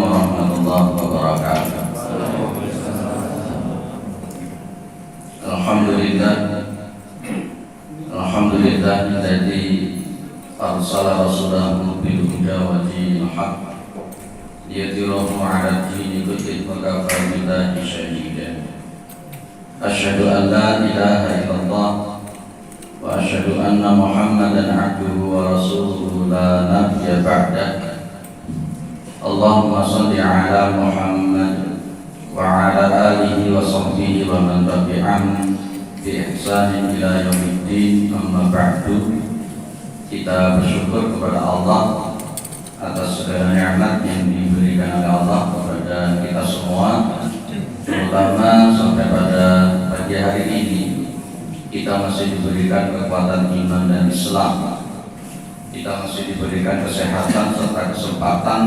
warahmatullahi wabarakatuh. Alhamdulillah alladzi arsala rasulahu bil huda wa dinil haqq liyudhhirahu 'ala ad-dini kullihi wa kafaa billahi shahidan. Asyhadu an la ilaha illallah wa asyhadu anna Muhammadan 'abduhu wa rasuluhu la nabiyya ba'dah. Allahumma shalli 'ala Muhammad wa 'ala alihi wa sahbihi wa man tabi'ahum bi ihsanin ila yaumiddin. Amma ba'du. Kita bersyukur kepada Allah atas segala nikmat yang diberikan oleh Allah kepada kita semua, terutama sampai pada pagi hari ini kita masih diberikan kekuatan iman dan Islam. Kita masih diberikan kesehatan serta kesempatan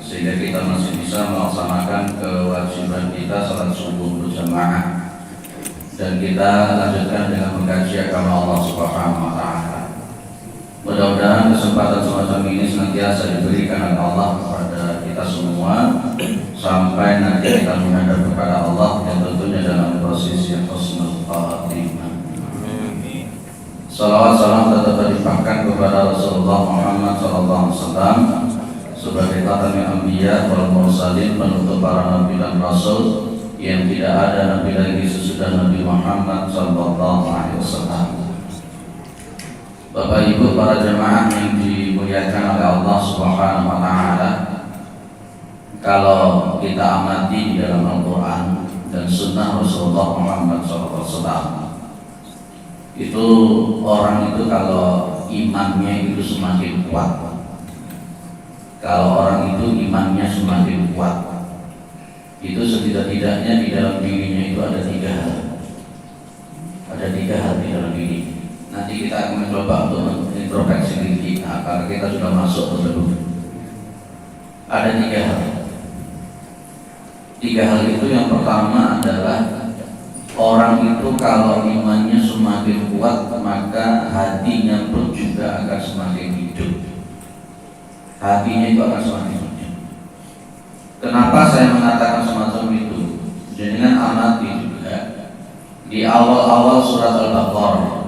sehingga kita masih bisa melaksanakan kewajiban kita salat subuh berjamaah, dan kita lanjutkan dengan mengkaji agama Allah Subhanahu wa taala. Mudah-mudahan kesempatan semacam ini senantiasa diberikan oleh Allah kepada kita semua sampai nanti kita menghadap kepada Allah yang tentunya dalam posisi yang husnul khatimah. Salawat salam tetap dilimpahkan kepada Rasulullah Muhammad SAW sebagai khatamul anbiya wal mursalin, penutup para nabi dan rasul yang tidak ada nabi lagi sesudah Nabi Muhammad SAW. Bapak Ibu para jemaah yang dimuliakan oleh Allah Subhanahu wa taala, kalau kita amati di dalam Al-Qur'an dan sunnah Rasulullah Muhammad SAW, itu orang itu kalau imannya itu semakin kuat, kalau orang itu imannya semakin kuat, itu setidak-tidaknya di dalam dirinya itu ada tiga hal. Ada tiga hal di dalam diri. Nanti kita akan mencoba untuk introspeksi diri kita karena kita sudah masuk tersebut. Ada tiga hal. Tiga hal itu yang pertama adalah orang itu kalau imannya semakin kuat maka hatinya pun juga akan semakin hidup. Hatinya itu akan semakin hidup. Kenapa saya mengatakan semacam itu? Jangan amati juga di awal-awal surat Al-Baqarah.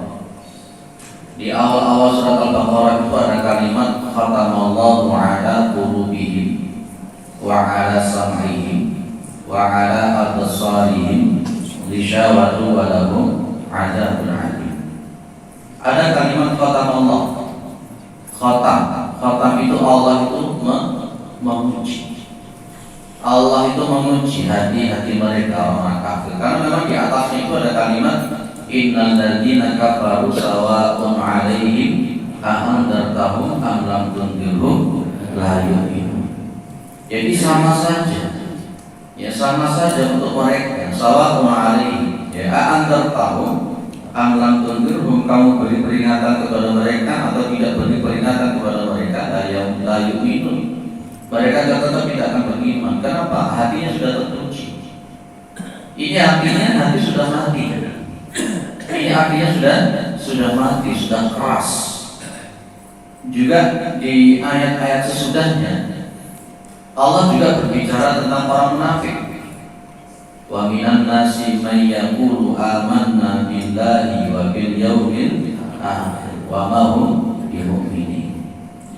Di awal-awal surat Al-Baqarah itu ada kalimat khatamallahu ala qulubihim wa ala sam'ihim wa ala absarihim ghisyawatu wa lahum 'adzabun 'alim. Ada kalimat khatamallah. Khatam itu Allah itu memuji. Allah itu memuji hati-hati mereka orang kafir. Karena memang di atasnya itu ada kalimat innal ladzina kafaru sawa'un 'alaihim a'andartahum am lam tunzirhum la yu'minun. Jadi sama saja. Ya sama saja untuk mereka. Sawa'un 'alaihim, ya a'andartahum am lam tunzirhum, kamu beri peringatan kepada mereka atau tidak beri peringatan kepada mereka, la yu'minun. Mereka tetap tidak akan beriman. Kenapa? Hatinya sudah terkunci. Ini artinya hati sudah mati. Ini artinya sudah mati, sudah keras. Juga di ayat-ayat sesudahnya Allah juga berbicara tentang orang munafik. Wa minan nasi may yaqulu amanna billahi wa bil yaumil akhir wa ma hum bimu'minin.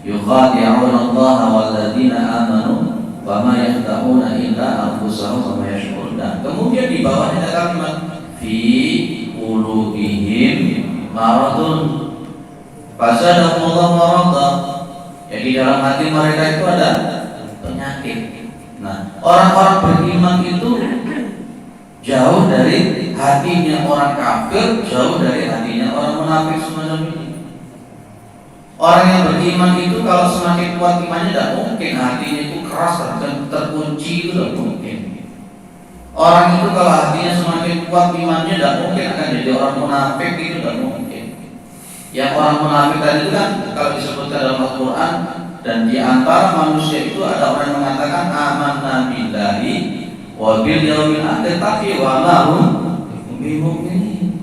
Yukhadi'una Allah wal ladzina amanu wa ma yakhda'una illa anfusahum wa ma yash'urun. Kemudian di bawahnya ada kalimat fi qulubihim maradun fazadahumullahu marada. Jadi dalam hati mereka itu ada penyakit. Nah, orang-orang beriman itu jauh dari hatinya orang kafir, jauh dari hatinya orang munafik semacam ini. Orang yang beriman itu kalau semakin kuat imannya tidak mungkin hatinya itu keras dan terkunci, itu tidak mungkin. Orang itu kalau hatinya semakin kuat imannya tidak mungkin akan jadi orang munafik, itu tidak mungkin. Yang orang munafik tadi itu kan kalau disebutkan dalam Al-Quran, dan di antara manusia itu ada orang yang mengatakan amanna billahi wa bil yaumil akhir tapi wa ma hum bimu'minin.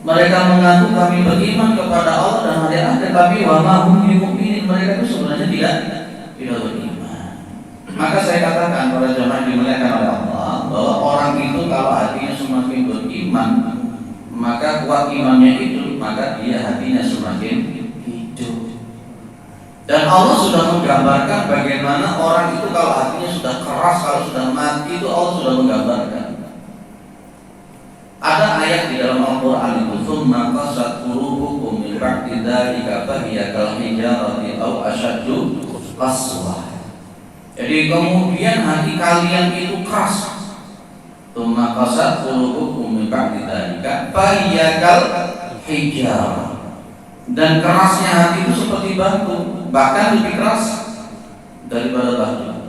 Mereka mengaku kami beriman kepada Allah dan hari akhir, tapi wa ma hum bimu'minin, mereka itu sebenarnya tidak beriman. Maka saya katakan pada jemaah dimuliakan oleh Allah bahwa orang itu kalau hatinya semakin beriman, maka kuat imannya itu, maka dia hatinya semakin hidup. Dan Allah sudah menggambarkan bagaimana orang itu kalau hatinya sudah keras, kalau sudah mati itu Allah sudah menggambarkan. Ada ayat di dalam Al-Quran itu, "Tsumma qasat qulubukum min ba'di dzalika fa hiya kal hijarati aw ashaddu qaswah." Jadi kemudian hati kalian itu keras. "Tsumma qasat qulubukum min ba'di dzalika fa hiya kal hijarah." Dan kerasnya hati itu seperti batu, bahkan lebih keras daripada batu.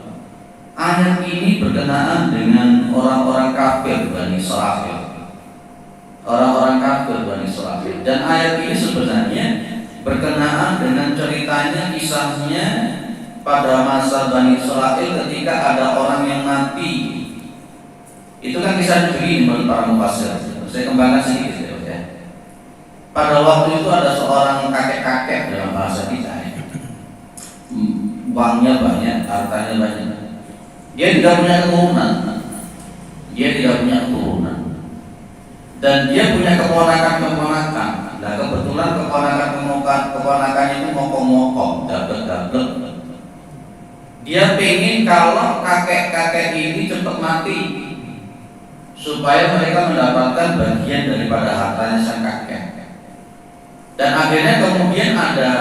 Ayat ini berkenaan dengan orang-orang kafir Bani Israil. Orang-orang kafir Bani Israil. Dan ayat ini sebenarnya berkenaan dengan ceritanya, kisahnya pada masa Bani Israil ketika ada orang yang mati. Itu kan kisah begini menurut para mufassir. Saya kembangkan sedikit ya. Pada waktu itu ada seorang kakek-kakek dalam bahasa kita ya. Uangnya banyak, hartanya banyak. Dia tidak punya keturunan. Dan dia punya keponakan-keponakan. Nah kebetulan keponakannya itu mokong-mokong, dablek-dablek. Dia pengen kalau kakek-kakek ini cepat mati, supaya mereka mendapatkan bagian daripada hartanya sang kakek. Dan akhirnya kemudian ada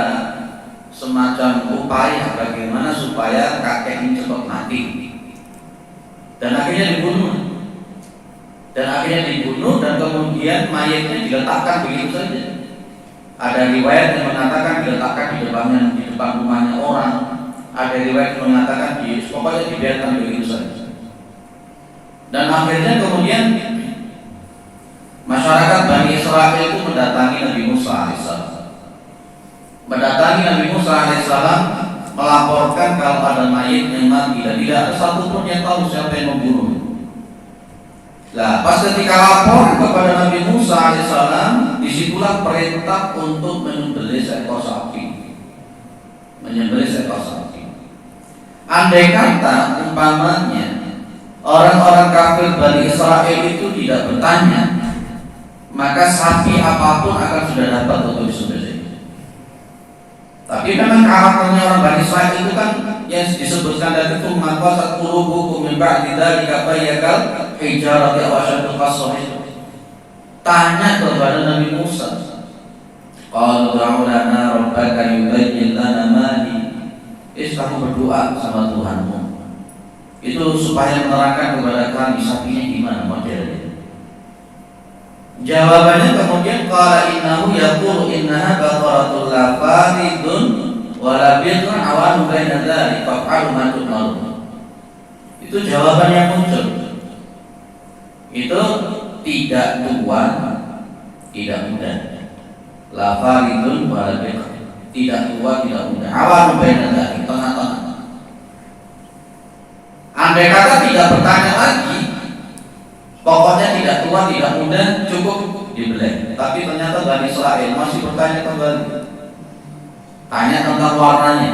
semacam upaya bagaimana supaya kakek ini cepat mati. Dan akhirnya dibunuh. Dan kemudian mayatnya diletakkan begitu saja. Ada riwayat yang mengatakan diletakkan di depan rumahnya orang. Ada riwayat yang mengatakan pokoknya dibiarkan begitu saja. Dan akhirnya kemudian masyarakat Bani Israil itu mendatangi Nabi Musa alaihissalam, melaporkan kalau ada mayat yang mati dan tidak ada satupun yang tahu siapa yang membunuh. Nah, pas ketika lapor kepada Nabi Musa alaihissalam, disitulah perintah untuk menyembelih seekor sapi. Andai kata umpamanya orang-orang kafir Bani Israil itu tidak bertanya, maka sapi apapun akan sudah dapat untuk disembelih. Tapi memang karakternya orang Bani Israil itu kan yang disebutkan dari itu, "Maka satqulubukum min ba'di dzalika fayyakal hijarati aw ashaddu qaswah." Tanya kepada Nabi Musa, "Qalu ud'u lana rabbaka yubayyin lana ma hi." Kamu berdoa sama Tuhanmu itu supaya menerangkan kepada kami sapinya gimana modelnya. Jawabannya kemudian, qala innahu yaqulu innaha baqaratun la faridun wa la bid'un awanu baina dzalik fa'alu ma tu'maru. Itu jawaban yang muncul. Itu tidak tua, tidak muda. La faridun wa la bid'un. Tidak tua, tidak muda. Awanu baina dzalik, tengah-tengah. Andai kata tidak bertanya lagi, pokoknya tidak tua, tidak muda, cukup dibeleh. Tapi ternyata Bani Israil masih bertanya kembali. Tanya tentang warnanya.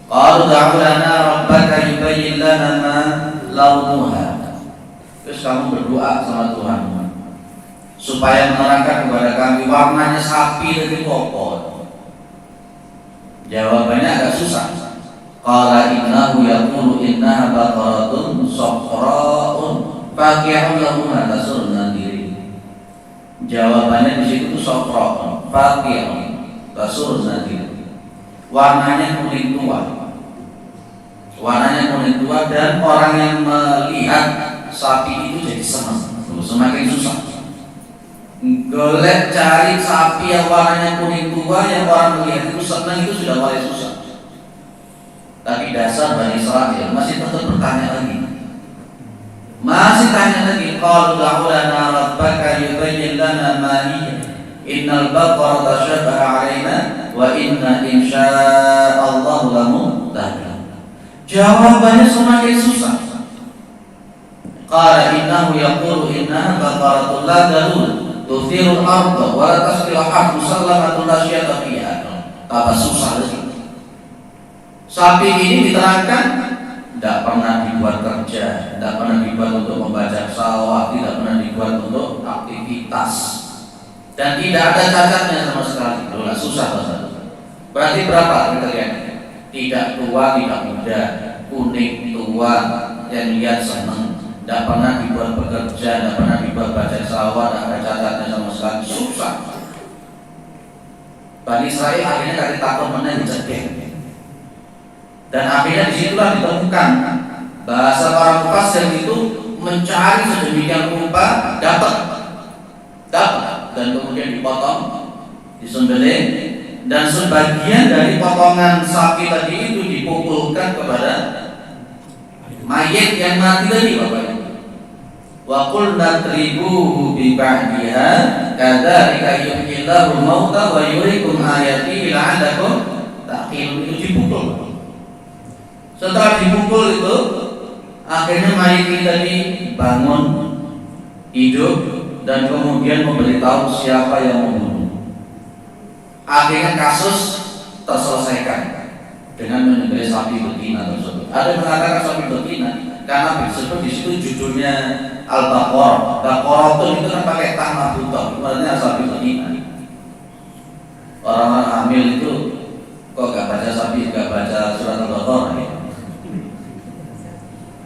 Qalu ud'u lana rabbaka yubayyin lana ma launuha. Terus kamu berdoa sama Tuhanmu supaya menerangkan kepada kami warnanya sapi dari pokok. Jawabannya agak susah. Qala innahu yaqulu innaha baqaratun safra'un faqi'un lahuha tasurun nadiri. Jawabannya di situ tuh safra'un faqi'un tasurun nadiri. Warnanya kuning tua. Dan orang yang melihat sapi itu jadi senang. Semakin susah. Golek cari sapi yang warnanya kuning tua yang orang melihat itu senang, itu sudah mulai susah. Tapi dasar Bani Israil masih tetap bertanya lagi. Qalu ud'u lana rabbaka yubayyin lana ma hiya innal baqara tashabaha 'alaina wa inna insya'allahu lamuhtadun. Jawabannya semakin susah. Qala innahu yaqulu innaha baqaratun la dalul tuthirul arda wa la tasqil harth musallamatun la syiyata fiha. Tambah susah lagi. Sapi ini diterangkan tidak pernah dibuat kerja, tidak pernah dibuat untuk membajak sawah, tidak pernah dibuat untuk aktivitas, dan tidak ada cacatnya sama sekali. Loh, susah Ustaz. Berarti berapa kriterianya? Tidak tua, tidak muda, kuning, tua, yang lihat senang, tidak pernah dibuat bekerja, tidak pernah dibuat bajak sawah, tidak ada cacatnya sama sekali. Susah. Bani Israil akhirnya kali takut menang dicegah. Dan akhirnya disitulah ditemukan bahasa para mufasir itu mencari sedemikian rupa dapat, dan kemudian dipotong, disembelih, dan sebagian dari potongan sapi tadi itu dipukulkan kepada mayit yang mati tadi, Bapak Ibu. Wa qulna tribuhu bi ba'diha kadzalika yuhyillahu mauta wa yuriikum ayatihi la'allakum taqilun. Itu dipukul. Setelah dipukul itu akhirnya mayit ini tadi bangun, hidup, dan kemudian memberitahu siapa yang membunuh. Akhirnya kasus terselesaikan dengan menyembelih sapi betina tersebut. Ada yang mengatakan sapi betina karena disebut di situ judulnya Al-Baqarah. Baqarah itu kan pakai tanah buta, artinya sapi betina. Orang-orang hamil itu kok gak baca sapi, gak baca surat Al-Baqarah ya?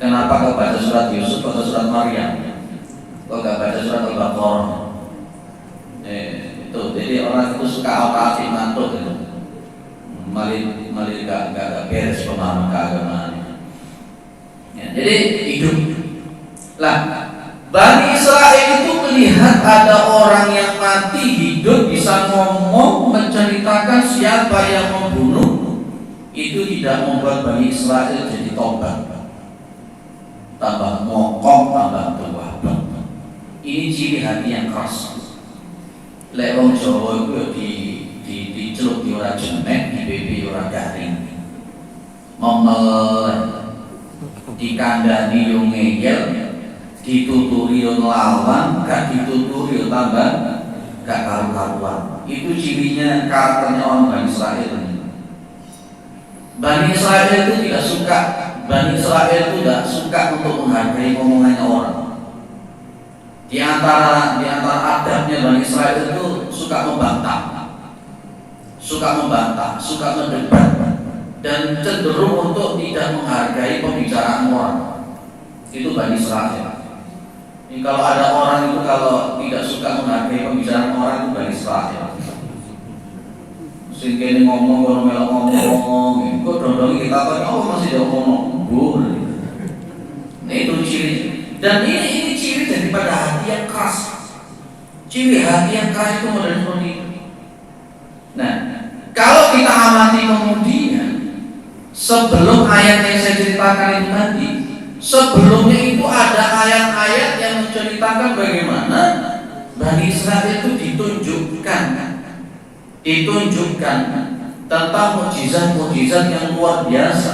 Kenapa kok baca surat Yusuf atau surat Maryam? Kok gak baca surat Al-Baqarah? Itu jadi orang itu suka apa-apa mantuk gitu. Malah gak beres pemahaman keagamaan. Ya, jadi hidup. Lah, Bani Israil itu melihat ada orang yang mati hidup bisa ngomong menceritakan siapa yang membunuh. Itu tidak membuat Bani Israil jadi tobat. Tambah mokok, tambah tua. Ini ciri hati yang keras. Lek wong Jawa itu dicelup di ora jemek, di pipi ora garing. Memel dikandani yo ngeyel, dituturi yo nglawan, gak dituturi yo tambah gak karu-karuan. Itu cirinya karakternya orang Bani Israil. Bani Israil itu tidak suka, Bani Israil itu tidak suka untuk menghargai omongannya orang. Di antara adabnya Bani Israil itu suka membantah, suka mendebat, dan cenderung untuk tidak menghargai pembicaraan orang. Itu Bani Israil. Ini kalau ada orang itu kalau tidak suka menghargai pembicaraan orang, itu Bani Israil. Sehingga ini ngomong, kalau melok ngomong, kok dondong kita apa? Oh masih ada ngomong, boleh. Nah itu ciri. Dan ini ciri daripada hati yang keras. Ciri hati yang keras itu model seperti itu. Nah, kalau kita amati kemudian sebelum ayat yang saya ceritakan itu tadi, sebelumnya itu ada ayat-ayat yang menceritakan bagaimana Bani Israil itu ditunjukkan tentang mukjizat-mukjizat yang luar biasa,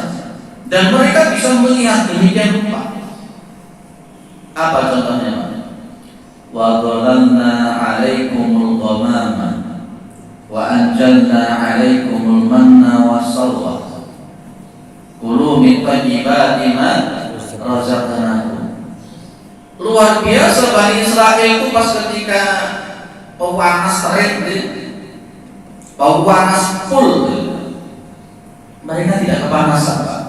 dan mereka bisa melihat demikian rupa. Apa contohnya? Wa dhalalna 'alaikumul ghamama wa anjalna 'alaikumul manna wassalwa kulu min thayyibati ma razaqnakum. Luar biasa Bani Israil itu pas ketika pewanas terik, pewanas full, mereka tidak kepanasan, Pak.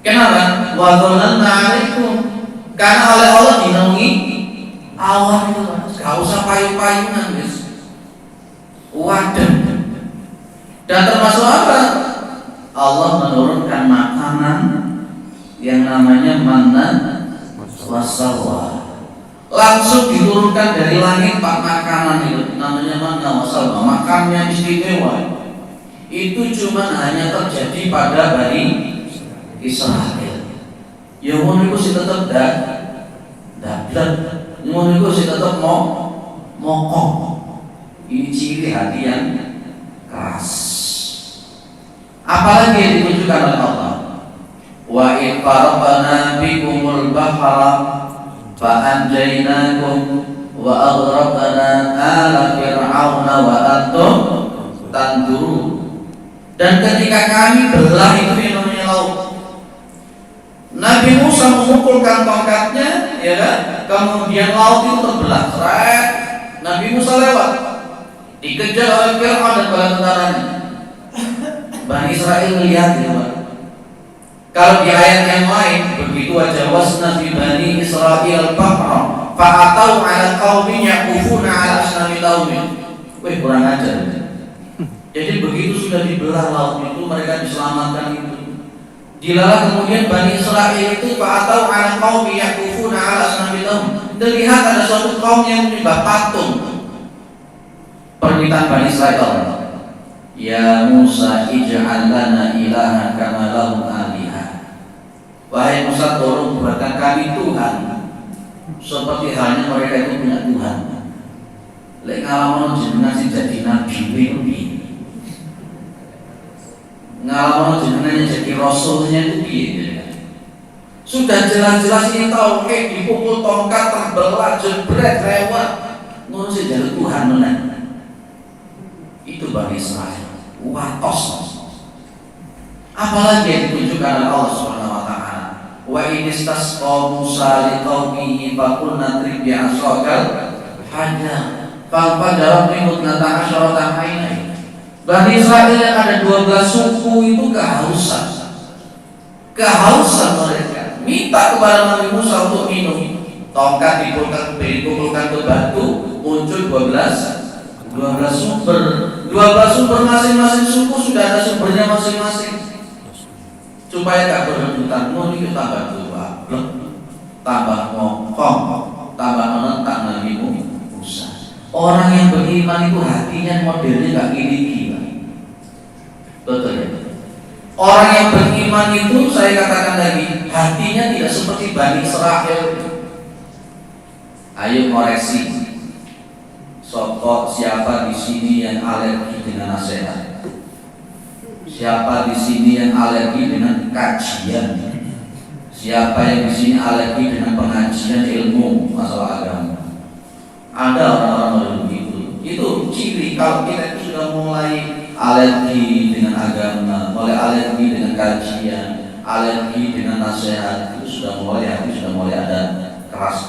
Kenapa? Wa dhalalna 'alaikum, karena oleh Allah dinaungi awan itu, gak usah payung-payungan, guys. Wadah. Dan termasuk apa? Allah menurunkan makanan yang namanya manna wassalwa. Langsung diturunkan dari langit Pak, makanan itu namanya manna wassalwa, makanan yang istimewa. Itu cuma hanya terjadi pada Bani Israil. Ya ngono iku sing tetep dablat, ngono iku sing tetep mokok. Ini ciri hati yang keras. Apalagi yang ditunjukkan oleh Allah. Wa in faraqna bikumul bahra fa anjaynakum wa aghraqna ala fir'auna wa antum tanzurun. Dan ketika kami belah itu yang namanya laut, Nabi Musa memukulkan tongkatnya, ya kan? Kemudian laut itu terbelah. Seret. Nabi Musa lewat, dikejar oleh Fir'aun dan bala tentaranya. Bani Israel melihat ya, Pak. Kalau di ayat yang lain, begitu wajawazna fi bani Israil bahra fa'atau 'ala qaumin yaqufuna 'ala asnami qaumin. Wih, kurang ajar. Jadi begitu sudah dibelah laut itu, mereka diselamatkan itu. Dilalah kemudian Bani Israel itu fa'atau 'ala qaumin yaqufuna 'ala asnami qaumin. Terlihat ada suatu kaum yang menyembah patung. Permintaan Bani Israel, ya Musa ij'al lana ilahan kama lahum alihah. Wahai Musa, tolong buatkan kami Tuhan seperti halnya mereka itu punya Tuhan. Lek ngalamun jenengan sing jadi nabi piye? Ngalamun jenengan jadi rasulnya itu piye? Sudah jelas-jelas ini tauhid, dipukul tongkat terbelah jebret lewat. Ngono sing jadi Tuhan menan. Itu Bani Israel. Watos. Apalagi yang ditunjukkan oleh Allah Subhanahu wa taala. Wa inistasqa Musa liqaumihi faqulna drib bi'asakal hajar fa'fajara minhu 12 aina. Bani Israel yang ada 12 suku itu kehausan mereka minta kepada Nabi Musa untuk minum. Tongkat dipukulkan ke batu, muncul 12 sumber. 12 sumber masing-masing suku sudah ada sumbernya masing-masing. Supaya tak berebutan, mau ini tambah tua, tambah ngokong, tambah menentang Nabi Musa. Orang yang beriman itu hatinya modelnya gak gini-gini. Betul ya? Orang yang beriman itu, saya katakan lagi, hatinya tidak seperti Bani Israel. Ayo koreksi. Sokok siapa di sini yang alergi dengan nasihat? Siapa di sini yang alergi dengan kajian? Siapa yang di sini alergi dengan pengajian ilmu masalah agama? Ada orang-orang begitu. Itu ciri kalau kita itu sudah mulai alergi dengan agama, mulai alergi dengan kajian, alergi dengan nasihat, itu sudah mulai ada keras.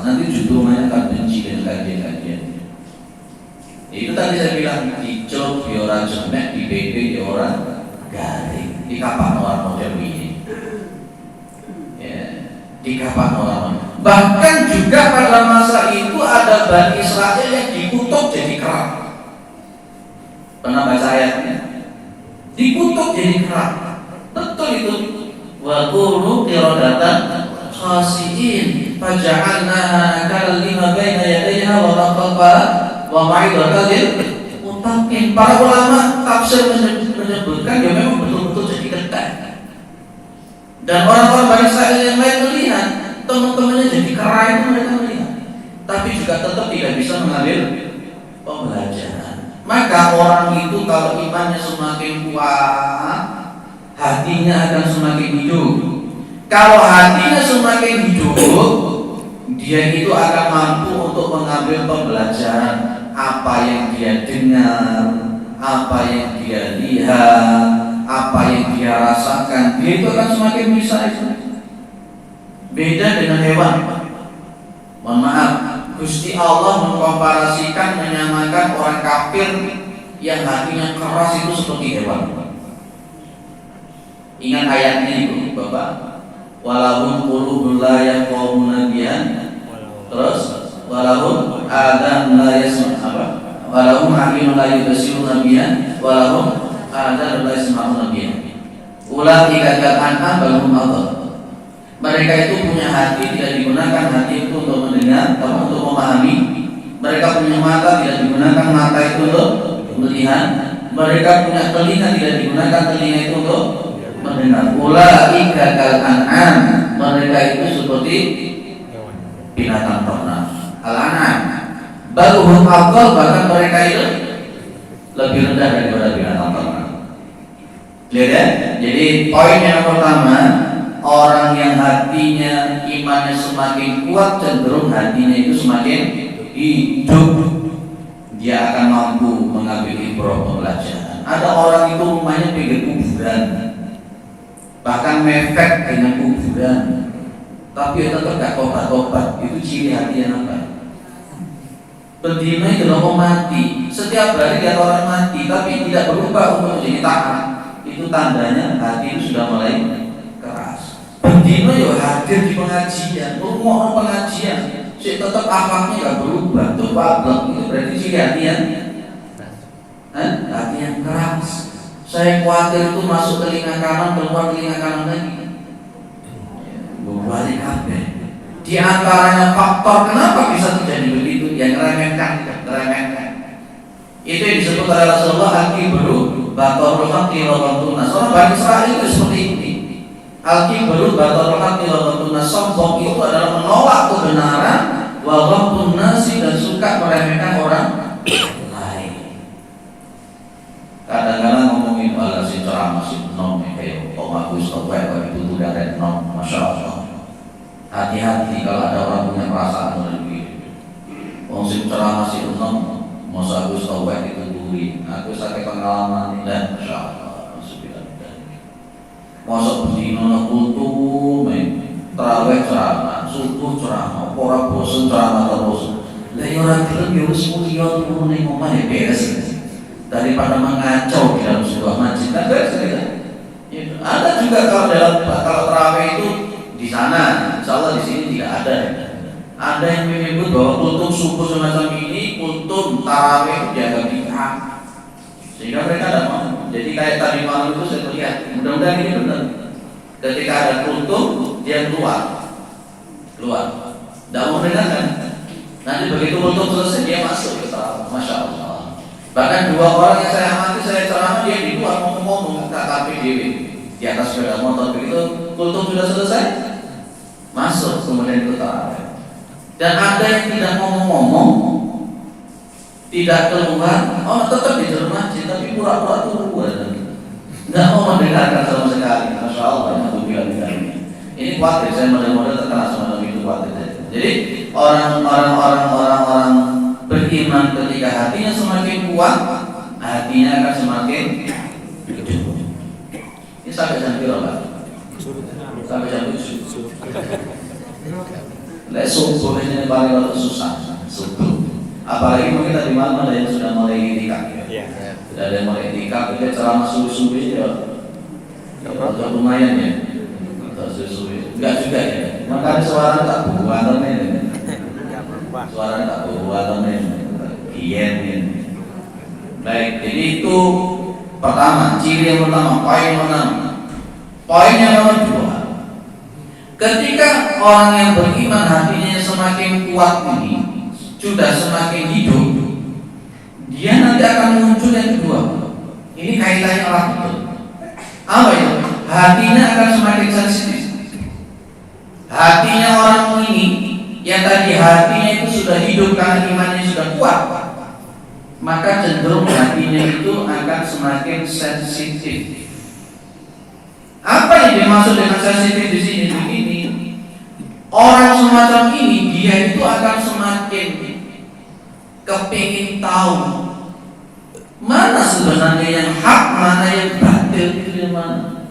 Nanti judulnya akan benci dengan kajian-kajian. Itu tadi saya bilang dicok di orang jemek, di BP di orang garing, di kapan orang model ini, ya, di kapan orang. Bahkan juga pada masa itu ada Bani Israel yang dikutuk jadi kerak. Pernah baca ayatnya? Dikutuk jadi kerak. Betul itu. Wa qulu qiradatan khasiin faja'alna kal lima baina yadayha wa laqaba wa ma'idatil mutakin. Para ulama tafsir menyebutkan dia memang betul-betul jadi ketat. Dan orang-orang Bani Israel yang lain melihat teman-temannya jadi kera itu, mereka melihat, tapi juga tetap tidak bisa mengambil pembelajaran. Maka orang itu kalau imannya semakin kuat, hatinya akan semakin hidup. Kalau hatinya semakin hidup, dia itu akan mampu untuk mengambil pembelajaran. Apa yang dia dengar, apa yang dia lihat, apa yang dia rasakan, dia itu akan semakin bisa itu. Beda dengan hewan. Mohon maaf, Gusti Allah mengkomparasikan, menyamakan orang kafir yang hatinya keras itu seperti hewan. Ingat ayatnya itu, Bapak. Walahum qulubun la yafqahuna biha. Terus walahum adan la yasma'una, walahum a'yunun la yubsiruna biha, walahum adan la yasma'una biha. Ulaika kal-an'am bal hum adall. Mereka itu punya hati, tidak digunakan hati itu untuk mendengar atau untuk memahami. Mereka punya mata, tidak digunakan mata itu untuk melihat. Mereka punya telinga, tidak digunakan telinga itu untuk mendengar. Ulaika kal-an'am. Mereka itu seperti binatang ternak. Al-an'am. Bal hum adall, bahkan mereka itu lebih rendah daripada binatang ternak. Lihat ya? Jadi poin yang pertama, orang yang hatinya imannya semakin kuat, cenderung hatinya itu semakin hidup. Dia akan mampu mengambil ibrah pembelajaran. ada orang itu rumahnya pinggir kuburan, bahkan mepet dengan kuburan, tapi tetap gak tobat-tobat. Itu ciri hati yang apa? Bendina itu mau mati, setiap hari lihat orang mati tapi tidak berubah untuk jadi taat. Itu tandanya hati itu sudah mulai keras. Bendina ya hadir di pengajian, rumah pengajian, si tetap akhlaknya gak berubah, tuh bablek. Itu berarti ciri hati yang keras. Saya khawatir itu masuk telinga kanan, keluar telinga kanan lagi. Berbalik kabeh. Di antaranya faktor kenapa bisa terjadi begitu, yang meremehkan. Itu yang disebut oleh Rasulullah al-kibru batarul haqqi wa ghamtun nas. Orang Bani Israil itu seperti ini. Al-kibru batarul haqqi wa ghamtun nas. Sombong itu adalah menolak kebenaran, wa ghamtun nas, dan suka meremehkan orang lain. Kadang-kadang ngomongin ala si ceramah si nom kayak Om Agus atau kayak itu dari nom, masya Allah. Hati-hati kalau ada orang punya perasaan begitu. Wong sing ceramah si nom, masa Agus tau wae ditunduri. Aku sakit pengalaman dan masyaallah sudah. Masa bendina kultu tarawih ceramah, subuh ceramah, ora bosen ceramah terus. Lah yo ora gelem yo wis mulia turun ning omah ya beres. Daripada mengacau di dalam sebuah masjid. Ada juga kalau tarawih itu di sana, insyaallah di sini tidak ada. Ada yang menyebut bahwa kultum subuh semacam ini, kultum tarawih dianggap bid'ah, sehingga mereka tidak mau. Jadi kayak tadi malam itu saya lihat, mudah-mudahan ini benar. Ketika ada kultum, dia keluar, tidak mau dengarkan. Nanti begitu kultum selesai, dia masuk ke tarawih. Masya Allah. Bahkan dua orang yang saya amati, saya ceramah, dia di luar ngomong-ngomong, tapi di atas sepeda motor. Begitu kultum sudah selesai, masuk kemudian ke tarawih. Dan ada yang tidak ngomong-ngomong, tidak keluar, tetap di dalam masjid, tapi pura-pura keluar, nggak mau mendengarkan sama sekali. Masya Allah, ini khawatir, saya model-model terkena sama itu khawatir. Jadi orang-orang beriman ketika hatinya semakin kuat, hatinya akan semakin gede. Ini sampai jam berapa? Sampai jam 7. Lek subuh ini paling waktu susah subuh. Apalagi mungkin tadi malam ada yang sudah mulai itikaf. Sudah ada yang mulai itikaf, kita ceramah subuh ya. Lumayan ya. Subuh. Enggak juga ya. Makanya suara tak buat temen. Suara tak buat temen. Kian. Baik, jadi itu pertama, ciri yang pertama, poin pertama. Poin yang nomor 2. Ketika orang yang beriman hatinya semakin kuat ini, sudah semakin hidup, dia nanti akan muncul yang kedua. Ini kaitannya erat betul. Apa itu? Hatinya akan semakin sensitif. Hatinya orang ini yang tadi hatinya itu sudah hidup karena imannya sudah kuat, maka cenderung hatinya itu akan semakin sensitif. Apa yang dimaksud dengan sensitif di sini? Begini, orang semacam ini dia itu akan semakin kepingin tahu mana sebenarnya yang hak, mana yang batil, itu yang mana.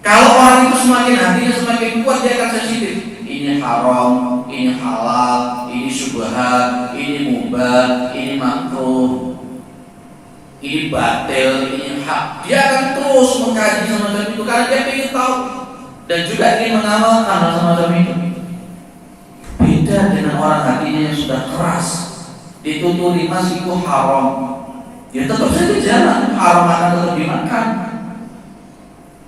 Kalau orang itu semakin hatinya semakin kuat, dia akan sensitif. Ini haram, ini halal, ini syubhat, ini mubah, ini makruh, ini batil, ini hak. Dia akan terus mengkaji semacam itu karena dia ingin tahu dan juga ingin mengamalkan hal semacam itu. Beda dengan orang hatinya yang sudah keras, dituturi mas itu haram, ya tetap saja jalan, haram akan tetap dimakan.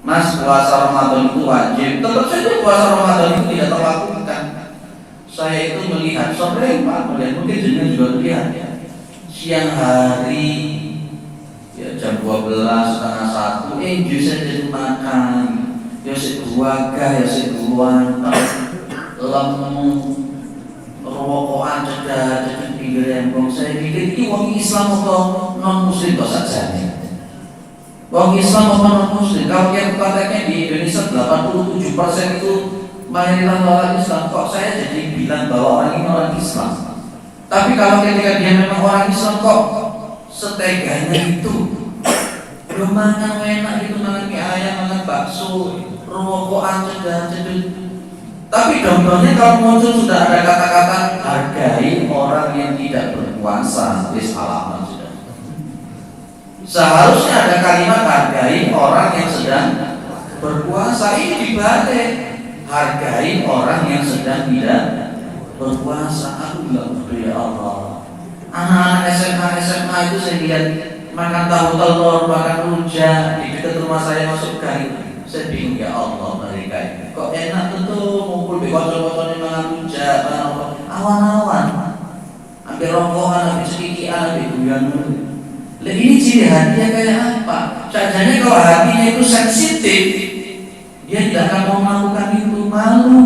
Mas, puasa Ramadan itu wajib, tetap saja puasa Ramadan itu tidak terlakukan. Saya itu melihat sore Pak, mungkin jenengan juga melihat ya, siang hari ya jam 12, setengah 1, saya jadi makan, ya seduaga, ya seduan, lemu, rokokan cedak pinggir rembong. Saya pikir ini wong Islam atau non Muslim kok saja nih. Wong Islam atau non Muslim? Kalau yang prakteknya di Indonesia 87% itu mayoritas orang Islam, kok saya jadi bilang bahwa orang ini orang Islam. Tapi kalau ketika dia memang orang Islam, kok seteganya itu Yo mangan enak itu, mangan mie ayam, mangan bakso, rokokan cedek. Tapi contohnya kalau muncul sudah ada kata-kata hargai orang yang tidak berpuasa, salah sudah. Seharusnya ada kalimat hargai orang yang sedang berpuasa, ini dibalik. Hargai orang yang sedang tidak berpuasa. Aku bilang, ya Allah, anak-anak SMA itu saya lihat makan tahu telur, makan rujak di dekat rumah saya masuk gang. Saya bingung, ya Allah, mereka ini kok enak tuh ngumpul di kocok-kocoknya makan rujak, awan-awan, hampir rokokan, hampir sekikian, hampir guyan. Lah ini ciri hatinya kayak apa? Sajanya kalau hatinya itu sensitif, dia tidak akan mau melakukan itu, malu.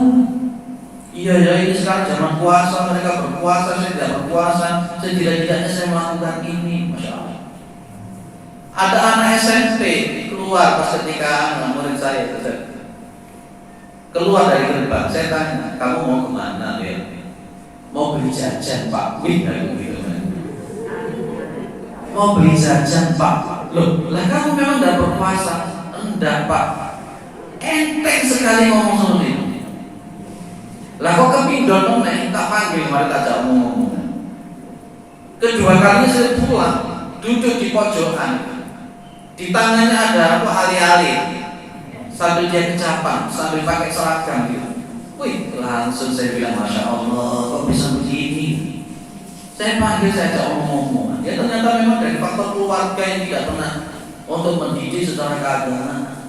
Iya ya, ini sekarang zaman puasa, mereka berpuasa, saya tidak berpuasa, setidak-tidaknya saya melakukan ini, Masya Allah. Ada anak SMP keluar pas ketika murid saya keluar dari gerbang, saya tanya, kamu mau kemana ya? Mau beli jajan Pak? Wih, mau beli jajan Pak? Loh, lah kamu memang tidak berpuasa? Enggak Pak. Enteng sekali ngomong seperti itu. Lah kok kepindon nek tak panggil mari tak ajak ngomong. Kedua kalinya saya pulang, duduk di pojokan. Di tangannya ada apa alih-alih. Sambil dia kecapan, sambil pakai seragam gitu. Wih, langsung saya bilang Masya Allah, kok bisa begini? Saya panggil, saya ajak ngomong. Ya ternyata memang dari faktor keluarga yang tidak pernah untuk mendidik secara keagamaan.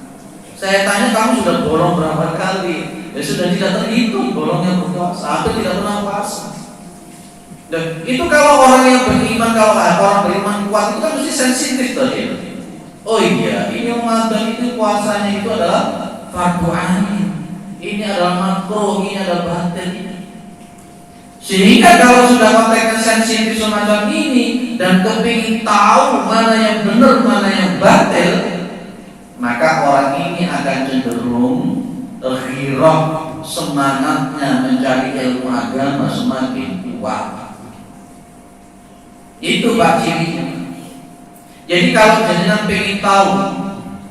Saya tanya, kamu sudah bolong berapa kali? Ya sudah tidak terhitung bolongnya berpuasa, hampir tidak pernah puasa. Dan itu kalau orang yang beriman, kalau orang beriman kuat itu kan mesti sensitif tadi. Oh iya, ini Ramadan itu puasanya itu adalah fardu ain. Ini adalah makruh, ini adalah batil. Sehingga kalau sudah konteksnya sensitif semacam ini dan kepingin tahu mana yang benar, mana yang batil, maka orang ini akan cenderung ghirah, semangatnya mencari ilmu agama semakin kuat. Itu Pak cirinya. Jadi kalau jenengan pengen tahu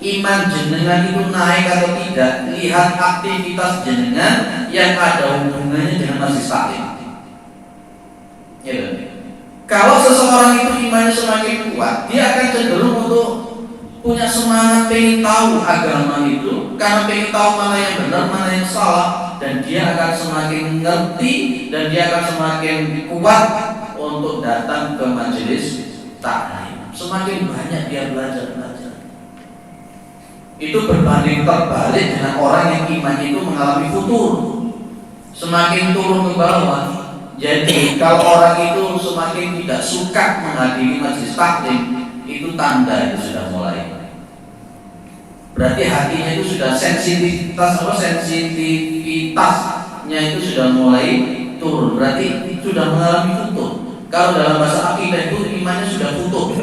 iman jenengan itu naik atau tidak, lihat aktivitas jenengan yang ada hubungannya dengan masjid taklim. Ya, kalau seseorang itu imannya semakin kuat, dia akan cenderung untuk punya semangat pengen tahu agama itu, karena pengen tahu mana yang benar, mana yang salah, dan dia akan semakin ngerti dan dia akan semakin kuat untuk datang ke majelis taklim. Semakin banyak dia belajar. Itu berbanding terbalik dengan orang yang iman itu mengalami futur, semakin turun ke bawah. Jadi kalau orang itu semakin tidak suka menghadiri majelis taklim, itu tanda itu sudah mulai. Berarti hatinya itu sudah sensitivitasnya itu sudah mulai turun. Berarti sudah mengalami futur. Kalau dalam bahasa akidah itu imannya sudah futur.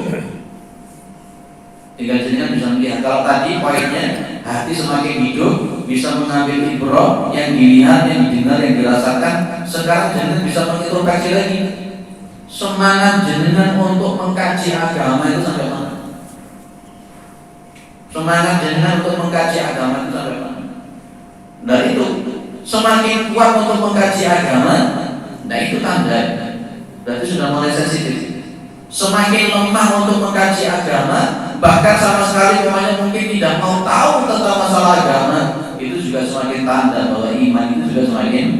Tinggal jenengan bisa melihat. Kalau tadi poinnya hati semakin hidup, bisa mengambil ibrah yang dilihat, yang didengar, yang dirasakan. Sekarang jenengan bisa mengintrospeksi lagi. Semangat jenengan untuk mengkaji agama itu sampai mana? Semangat jenengan untuk mengkaji agama itu sampai mana? Nah itu semakin kuat untuk mengkaji agama, nah itu tanda. Berarti sudah mulai sensitif. Semakin lemah untuk mengkaji agama, bahkan sama sekali mungkin tidak mau tahu tentang masalah agama, itu juga semakin tanda bahwa iman itu juga semakin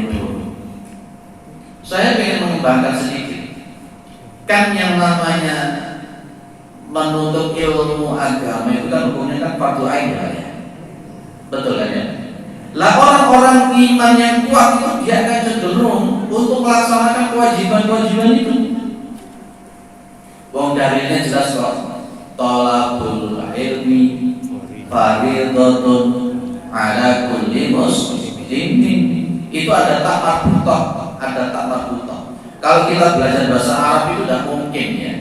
turun. Saya ingin mengembangkan sedikit. Kan yang namanya menuntut ilmu agama itu kan hukumnya kan fardu ain ya. Betul kan ya? Lah orang-orang iman yang kuat itu dia akan cenderung untuk melaksanakan kewajiban-kewajiban itu. Wong dalilnya jelas kok. Talabul ilmi fardhatun ala kulli muslimin. Itu ada tak marbutah, ada tak marbutah. Kalau kita belajar bahasa Arab itu tidak mungkin ya.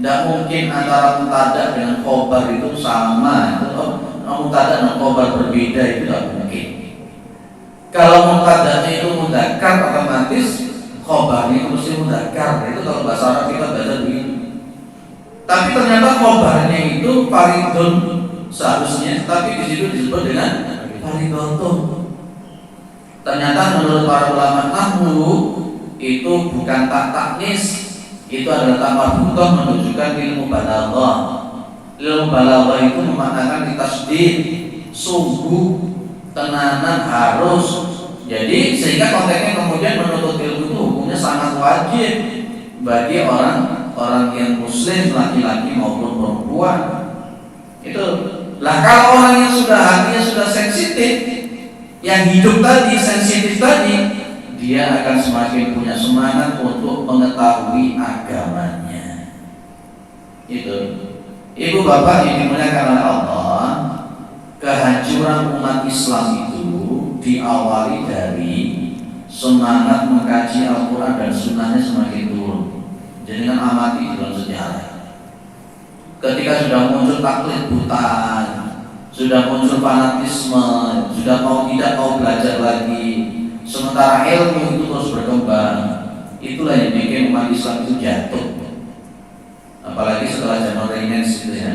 Tidak mungkin antara mubtada dengan khobar itu sama. Mubtada dan khobar berbeda itu tidak mungkin. Kalau mubtada'nya itu mudzakkar, otomatis khobarnya itu mesti mudzakkar. Itu kalau bahasa Arab kita belajar begini. Tapi ternyata khobarnya itu faridun seharusnya, tapi di situ disebut dengan faridotun. Ternyata menurut para ulama nahwu itu bukan tak taknis, itu adalah tak marbutoh, menunjukkan ilmu balaghah. Ilmu balaghah itu memaknakan ditasdid, sungguh, tenanan, harus. Jadi sehingga konteksnya kemudian menuntut ilmu itu hukumnya sangat wajib bagi orang yang muslim, laki-laki maupun perempuan. Itu lah, kalau orang yang sudah hatinya sudah sensitif, yang hidup tadi sensitif tadi, dia akan semakin punya semangat untuk mengetahui agamanya. Itu, ibu bapak yang dimuliakan oleh Allah, kehancuran umat Islam itu diawali dari semangat mengkaji Al-Quran dan Sunnahnya semakin turun. Jadi kan amati dalam sejarah. Ketika sudah muncul taklid buta, sudah muncul fanatisme, sudah tidak mau belajar lagi, sementara ilmu itu terus berkembang, itulah yang bikin umat Islam itu jatuh. Apalagi setelah zaman Renaissance itu ya,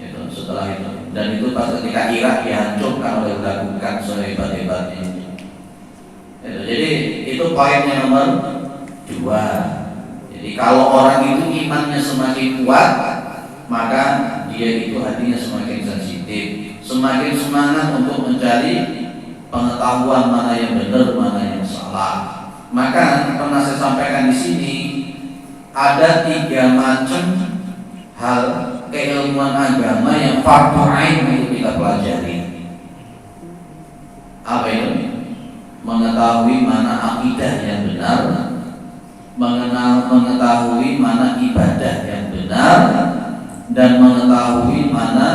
itu setelah itu. Dan itu pas ketika Irak dihancurkan oleh dilakukan sehebat-hebatnya. Jadi itu poinnya nomor 2. Jadi kalau orang itu imannya semakin kuat, maka dia itu hatinya semakin sensitif, semakin semangat untuk mencari pengetahuan mana yang benar, mana yang salah. Maka pernah saya sampaikan di sini ada 3 macam hal keilmuan agama yang fardu ain untuk kita pelajari. Apa itu? Mengetahui mana akidah yang benar, mengetahui mana ibadah yang benar, dan mengetahui mana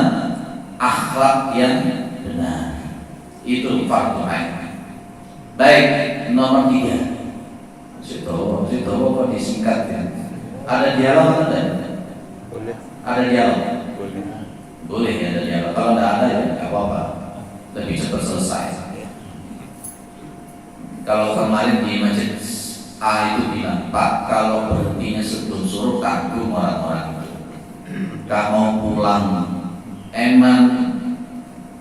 akhlak yang benar. Itu fardu ain. Baik, nomor 3. Situ kok disingkat ya. Ada dialog atau tidak? Boleh. Ada dialog? Boleh ya, ada dialog. Kalau tidak ada ya tidak apa-apa, lebih cepat selesai. Kalau kemarin di masjid A itu bilang, Pak, kalau berhentinya sebelum suruh kagum orang-orang itu. Kalau pulang emang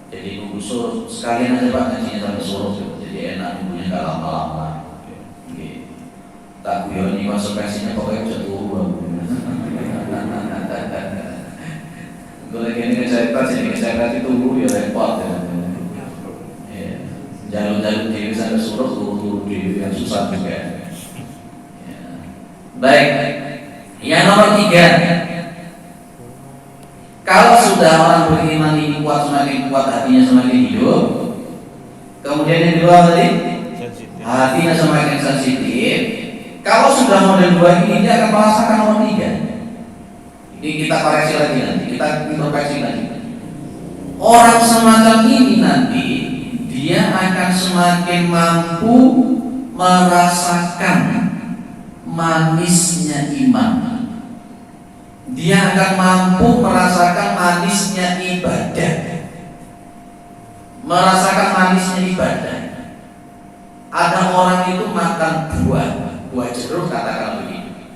jadi nunggu suruh, sekalian aja Pak ngajinya sampai suruh, jadi enak nunggunya nggak lama-lama. Tak guyon ini konsekuensinya pokoknya bisa turun. Gue lagi ini kecepatan, jadi kecepatan itu ya repot ya. Jalur-jalur diri sampai suruh turun diri yang susah juga. Baik, yang nomor 3. Kalau sudah orang beriman ini kuat, semakin kuat hatinya semakin hidup. Kemudian yang kedua tadi, hatinya semakin sensitif. Kalau sudah model 2 ini, dia akan merasakan nomor 3. Ini kita koreksi lagi nanti, kita introspeksi lagi. Orang semacam ini nanti dia akan semakin mampu merasakan manisnya iman. Dia akan mampu merasakan manisnya ibadah. Merasakan manisnya ibadah. Ada orang itu makan buah jeruk, katakan begitu.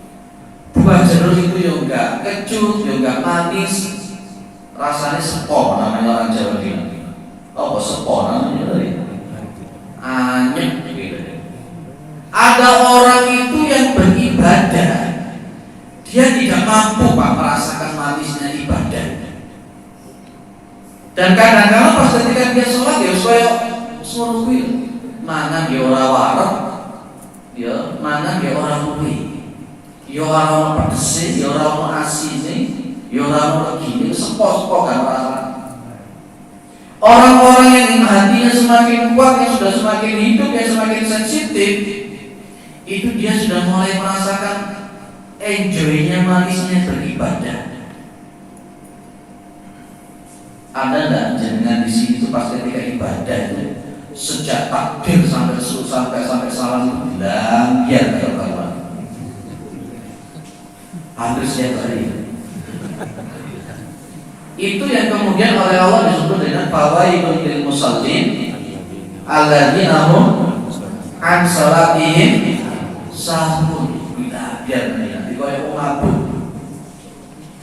Buah jeruk itu ya enggak kecut, ya enggak manis, rasanya sepon, namanya orang Jawa bilang. Apa sepon namanya? Anyep gitu. Ada orang itu yang beribadah, dia tidak mampu Pak merasakan manisnya ibadah. Dan kadang-kadang pas ketika dia sholat ya suara mana dia orang warep, ya mana dia orang luwi, ya orang pedes, ya orang asin, ya orang begini, sepos-sepos kan rasa. Orang-orang yang hatinya semakin kuat, yang sudah semakin hidup, yang semakin sensitif, itu dia sudah mulai merasakan enjoynya, manisnya beribadah. Ada enggak jenengan di sini itu pas ketika ibadah itu sejak takbir sampai salam itu bilang biar kawan. Hampir setiap hari. Itu yang kemudian oleh Allah disebut dengan fawailul lil musallin alladzina hum an salatihim sahun. Biar nanti koyo mabuk.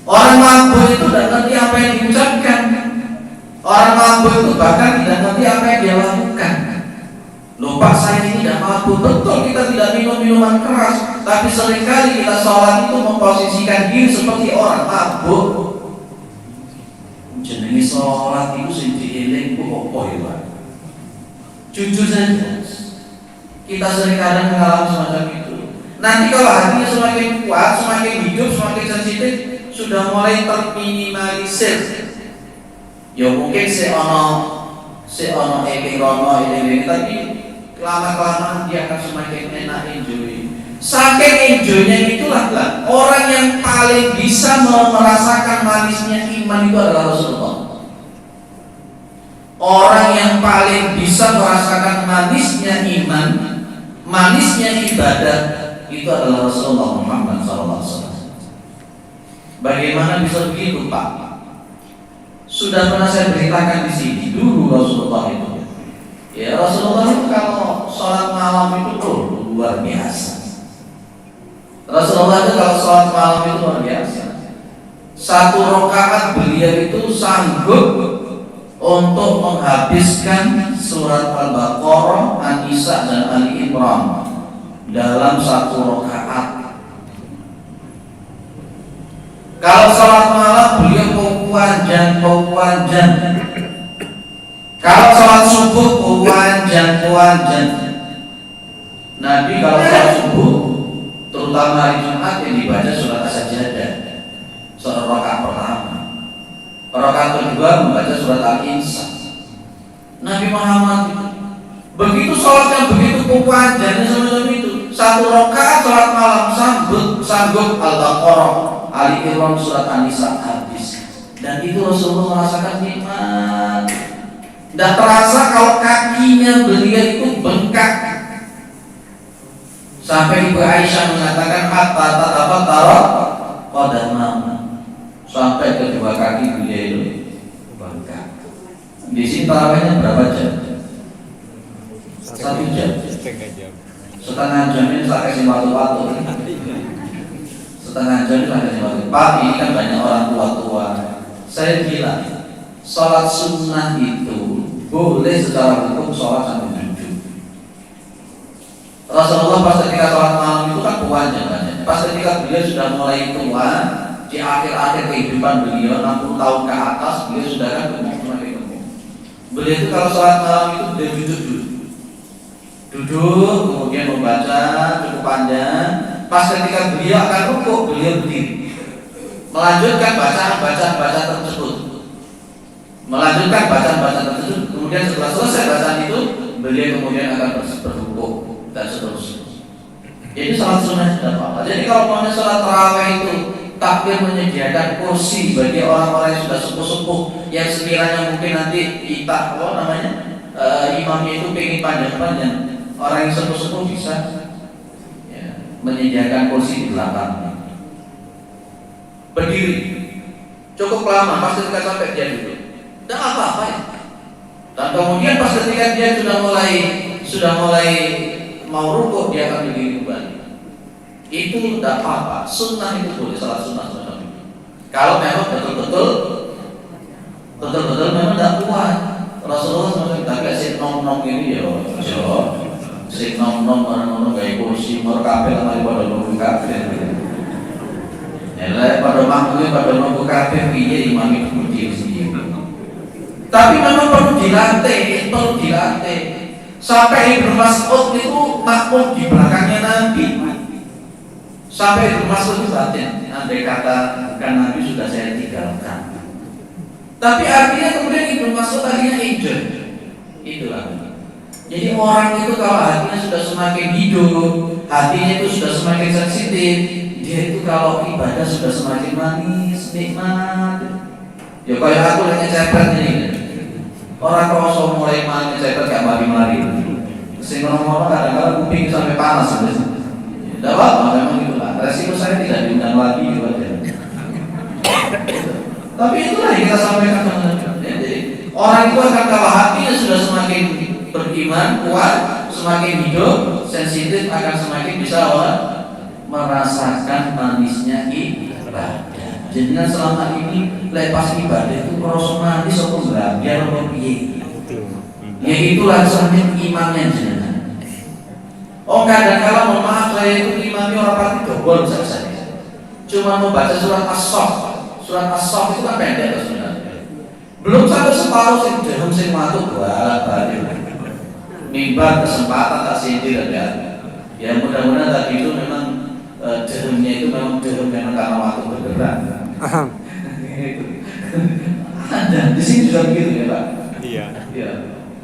Orang mabuk itu tidak ngerti apa yang diucapkan. Orang mabuk itu bahkan tidak ngerti apa yang dia lakukan. Loh Pak, saya ini tidak mabuk. Betul, kita tidak minum minuman keras, tapi seringkali kita sholat itu memposisikan diri seperti orang mabuk. Jenenge sholat itu sing dieling ku apa ya Pak? Jujur saja, kita seringkali mengalami semacam itu. Nanti kalau hatinya semakin kuat, semakin hidup, semakin sensitif, sudah mulai terminimalisir. Ya mungkin si ono ini, tapi lama-kelamaan dia akan semakin enak enjoy. Saking enjoynya itulah orang yang paling bisa merasakan manisnya iman itu adalah Rasulullah. Orang yang paling bisa merasakan manisnya iman, manisnya ibadah itu adalah Rasulullah Muhammad SAW. Bagaimana bisa begitu Pak? Sudah pernah saya beritakan di sini dulu Rasulullah itu. Ya Rasulullah itu kalau sholat malam itu luar biasa. Rasulullah itu kalau sholat malam itu luar biasa. Satu rakaat beliau itu sanggup untuk menghabiskan surat Al-Baqarah, An-Nisa dan Ali Imran dalam satu rakaat. Kalau sholat malam beliau panjang. Kalau sholat subuh panjang. Nabi kalau sholat subuh, terutama hari Jumat, yang dibaca surat As-Sajdah, surat rakaat pertama. Rakaat kedua membaca surat Al-Insan. Nabi Muhammad itu begitu sholatnya begitu panjangnya semacam itu. Satu rakaat sholat malam sanggup Al-Baqarah, Ali Imran, surat An-Nisa habis. Dan itu Rasulullah merasakan nikmat. Dan terasa kalau kakinya beliau itu bengkak. Sampai Ibu Aisyah mengatakan hatta tatafattara qadamahu. Sampai kedua kaki beliau itu bengkak. Di sini tarawihnya berapa jam? 1 jam. Setengah jam ini saya kasih waktu-waktu. Setengah jam ini saya kasih waktu. Pak, ini kan banyak orang tua-tua. Saya bilang, sholat sunnah itu boleh secara hukum sholat sambil duduk. Rasulullah pas ketika sholat malam itu kan panjang. Pas ketika beliau sudah mulai tua, di akhir-akhir kehidupan beliau 60 tahun ke atas, beliau sudah kan semakin gemuk. Beliau itu kalau sholat malam itu beliau duduk, kemudian membaca cukup panjang. Pas ketika beliau akan rukuk, beliau berdiri, melanjutkan bacaan tersebut. Kemudian setelah selesai bacaan itu, beliau kemudian akan berrukuk dan seterusnya. Jadi sholat sunnah tidak apa-apa. Jadi kalau mau sholat tarawih itu takbir menyediakan kursi bagi orang-orang yang sudah sepuh-sepuh, yang sekiranya mungkin nanti kita imamnya itu pengen panjang-panjang. Orang yang sepuh-sepuh bisa menyediakan kursi di belakang. Berdiri cukup lama, pas ketika sampai dia duduk, tidak apa-apa ya. Dan kemudian pas ketika dia sudah mulai mau rukuk, dia akan berdiri kembali. Itu tidak apa-apa. Sunnah itu boleh, salat sunnah semacam itu. Kalau memang betul-betul memang tidak kuat. Rasulullah SAW tak kasih nom-nom ini ya, si nom-nom orang-orang kayak kursi merkabel kali pada nunggu kabel. Ya, pada makmumnya pada nunggu kabel, iya imam itu berdiri sendiri. Tapi memang perlu dilatih. Sampai Ibnu Mas'ud itu makmum di belakangnya Nabi. Sampai Ibnu Mas'ud itu batin, andai kata bukan Nabi sudah saya tinggalkan. Tapi artinya kemudian Ibnu Mas'ud akhirnya enjoy. Itulah. Jadi orang itu kalau hatinya sudah semakin hidup, hatinya itu sudah semakin sensitif, dia itu kalau ibadah sudah semakin manis, nikmat. Ya kayak aku lagi cepet ini. Orang kalau mulai main cepet kayak mari-mari. Sehingga orang-orang kadang-kadang kuping sampai panas sebenarnya. Tidak apa-apa, memang itulah. Resiko saya tidak diundang lagi gitu aja. Tapi itulah yang kita sampaikan teman-teman. Jadi orang itu akan kalau hatinya sudah semakin beriman, kuat, semakin hidup, sensitif, akan semakin bisa merasakan manisnya ibadah. Jenengan selama ini lepas ibadah itu krasa mati sapa biar apa piye? Ya itulah sampeyan imannya jenengan. Oh kadang-kala mohon maaf saya itu imamnya orang pasti dobol saja. Cuma membaca surat As-Saff. Surat As-Saff itu kan pendek sebenarnya. Belum sampai separuh sing dehem sing matuk balik. Mimbar kesempatan tak sindir ya. Ya mudah-mudahan tadi itu memang dehemnya itu memang dehem karena waktu bergerak. Ada di sini juga begitu ya Pak. Iya. Iya.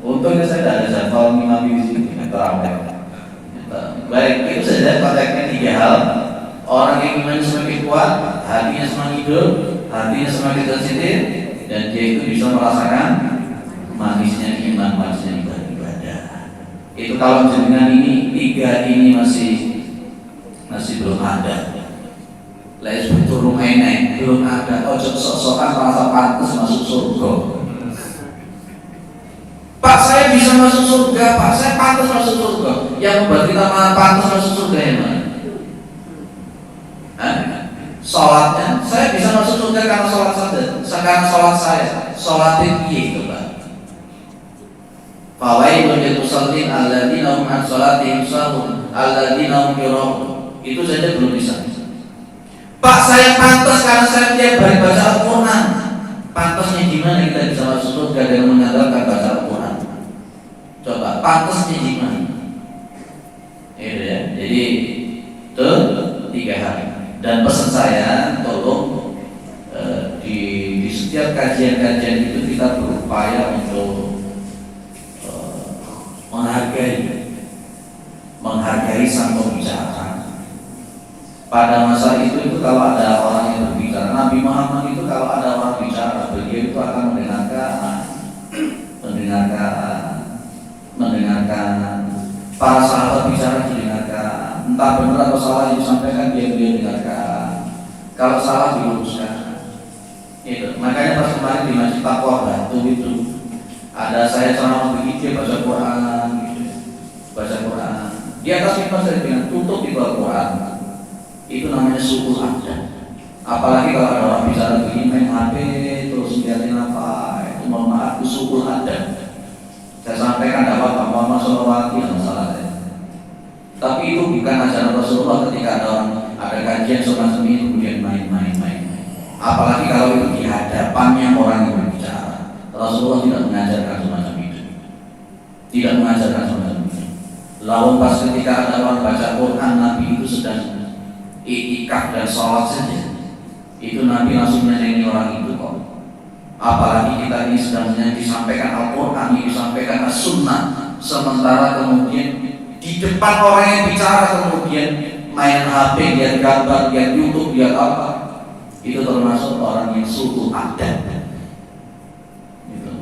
Untungnya saya tidak ada jadwal ngimami di sini terawih. Baik, itu saja konteksnya 3 hal. Orang yang iman semakin kuat, hatinya semakin hidup, hatinya semakin tersindir, dan dia itu bisa merasakan manisnya iman, manisnya ibadah. Itu kalau jenengan ini 3 ini masih belum ada. Lais betul enek belum ada. Ojo sok-sokan merasa pantas masuk surga. Pak saya bisa masuk surga, Pak saya pantas masuk surga. Yang membuat kita pantas masuk surga ya mana? Sholatnya, saya bisa masuk surga karena sholat saja. Karena sholat saya, sholatin itu Pak. Fawailun lil musallin alladzina hum an sholatihim sahun alladzina hum yura'un. Itu saja belum bisa. Pak saya pantas karena saya tiap hari baca Al-Quran. Pantasnya gimana kita bisa masuk surga dengan mengandalkan baca Al-Quran? Coba pantasnya gimana? Ya, jadi itu 3 hal. Dan pesan saya tolong di setiap kajian-kajian itu kita berupaya untuk menghargai sang pembicara. Pada masa itu kalau ada orang yang berbicara, Nabi Muhammad itu kalau ada orang bicara, beliau itu akan mendengarkan para sahabat bicara, didengarkan. Entah benar atau salah yang disampaikan dia dengarkan. Kalau salah diluruskan. Itu. Makanya pas kemarin di Masjid Taqwa Batu itu ada saya ceramah begitu baca Quran, gitu. Baca Quran. Di atas mimbar saya bilang tutup di bawah Quran. Itu namanya su'ul adab. Apalagi kalau ada orang bicara begini main HP terus liatin apa, itu mohon maaf itu su'ul adab. Saya sampaikan tidak apa-apa, Muhammad SAW tidak masalah saya. Tapi itu bukan ajaran Rasulullah ketika ada kajian semacam ini kemudian main. Apalagi kalau itu di hadapannya orang yang berbicara. Rasulullah tidak mengajarkan semacam itu. Tidak mengajarkan semacam itu. Lalu pas ketika ada orang baca Quran, Nabi itu sedang i'tikaf dan sholat saja, itu Nabi langsung menyanyi orang itu kok. Apalagi kita ini sedang disampaikan Al-Quran, disampaikan As-Sunnah, sementara kemudian di depan orang yang bicara kemudian main HP, lihat gambar, lihat YouTube, lihat apa, itu termasuk orang yang su'ul adab.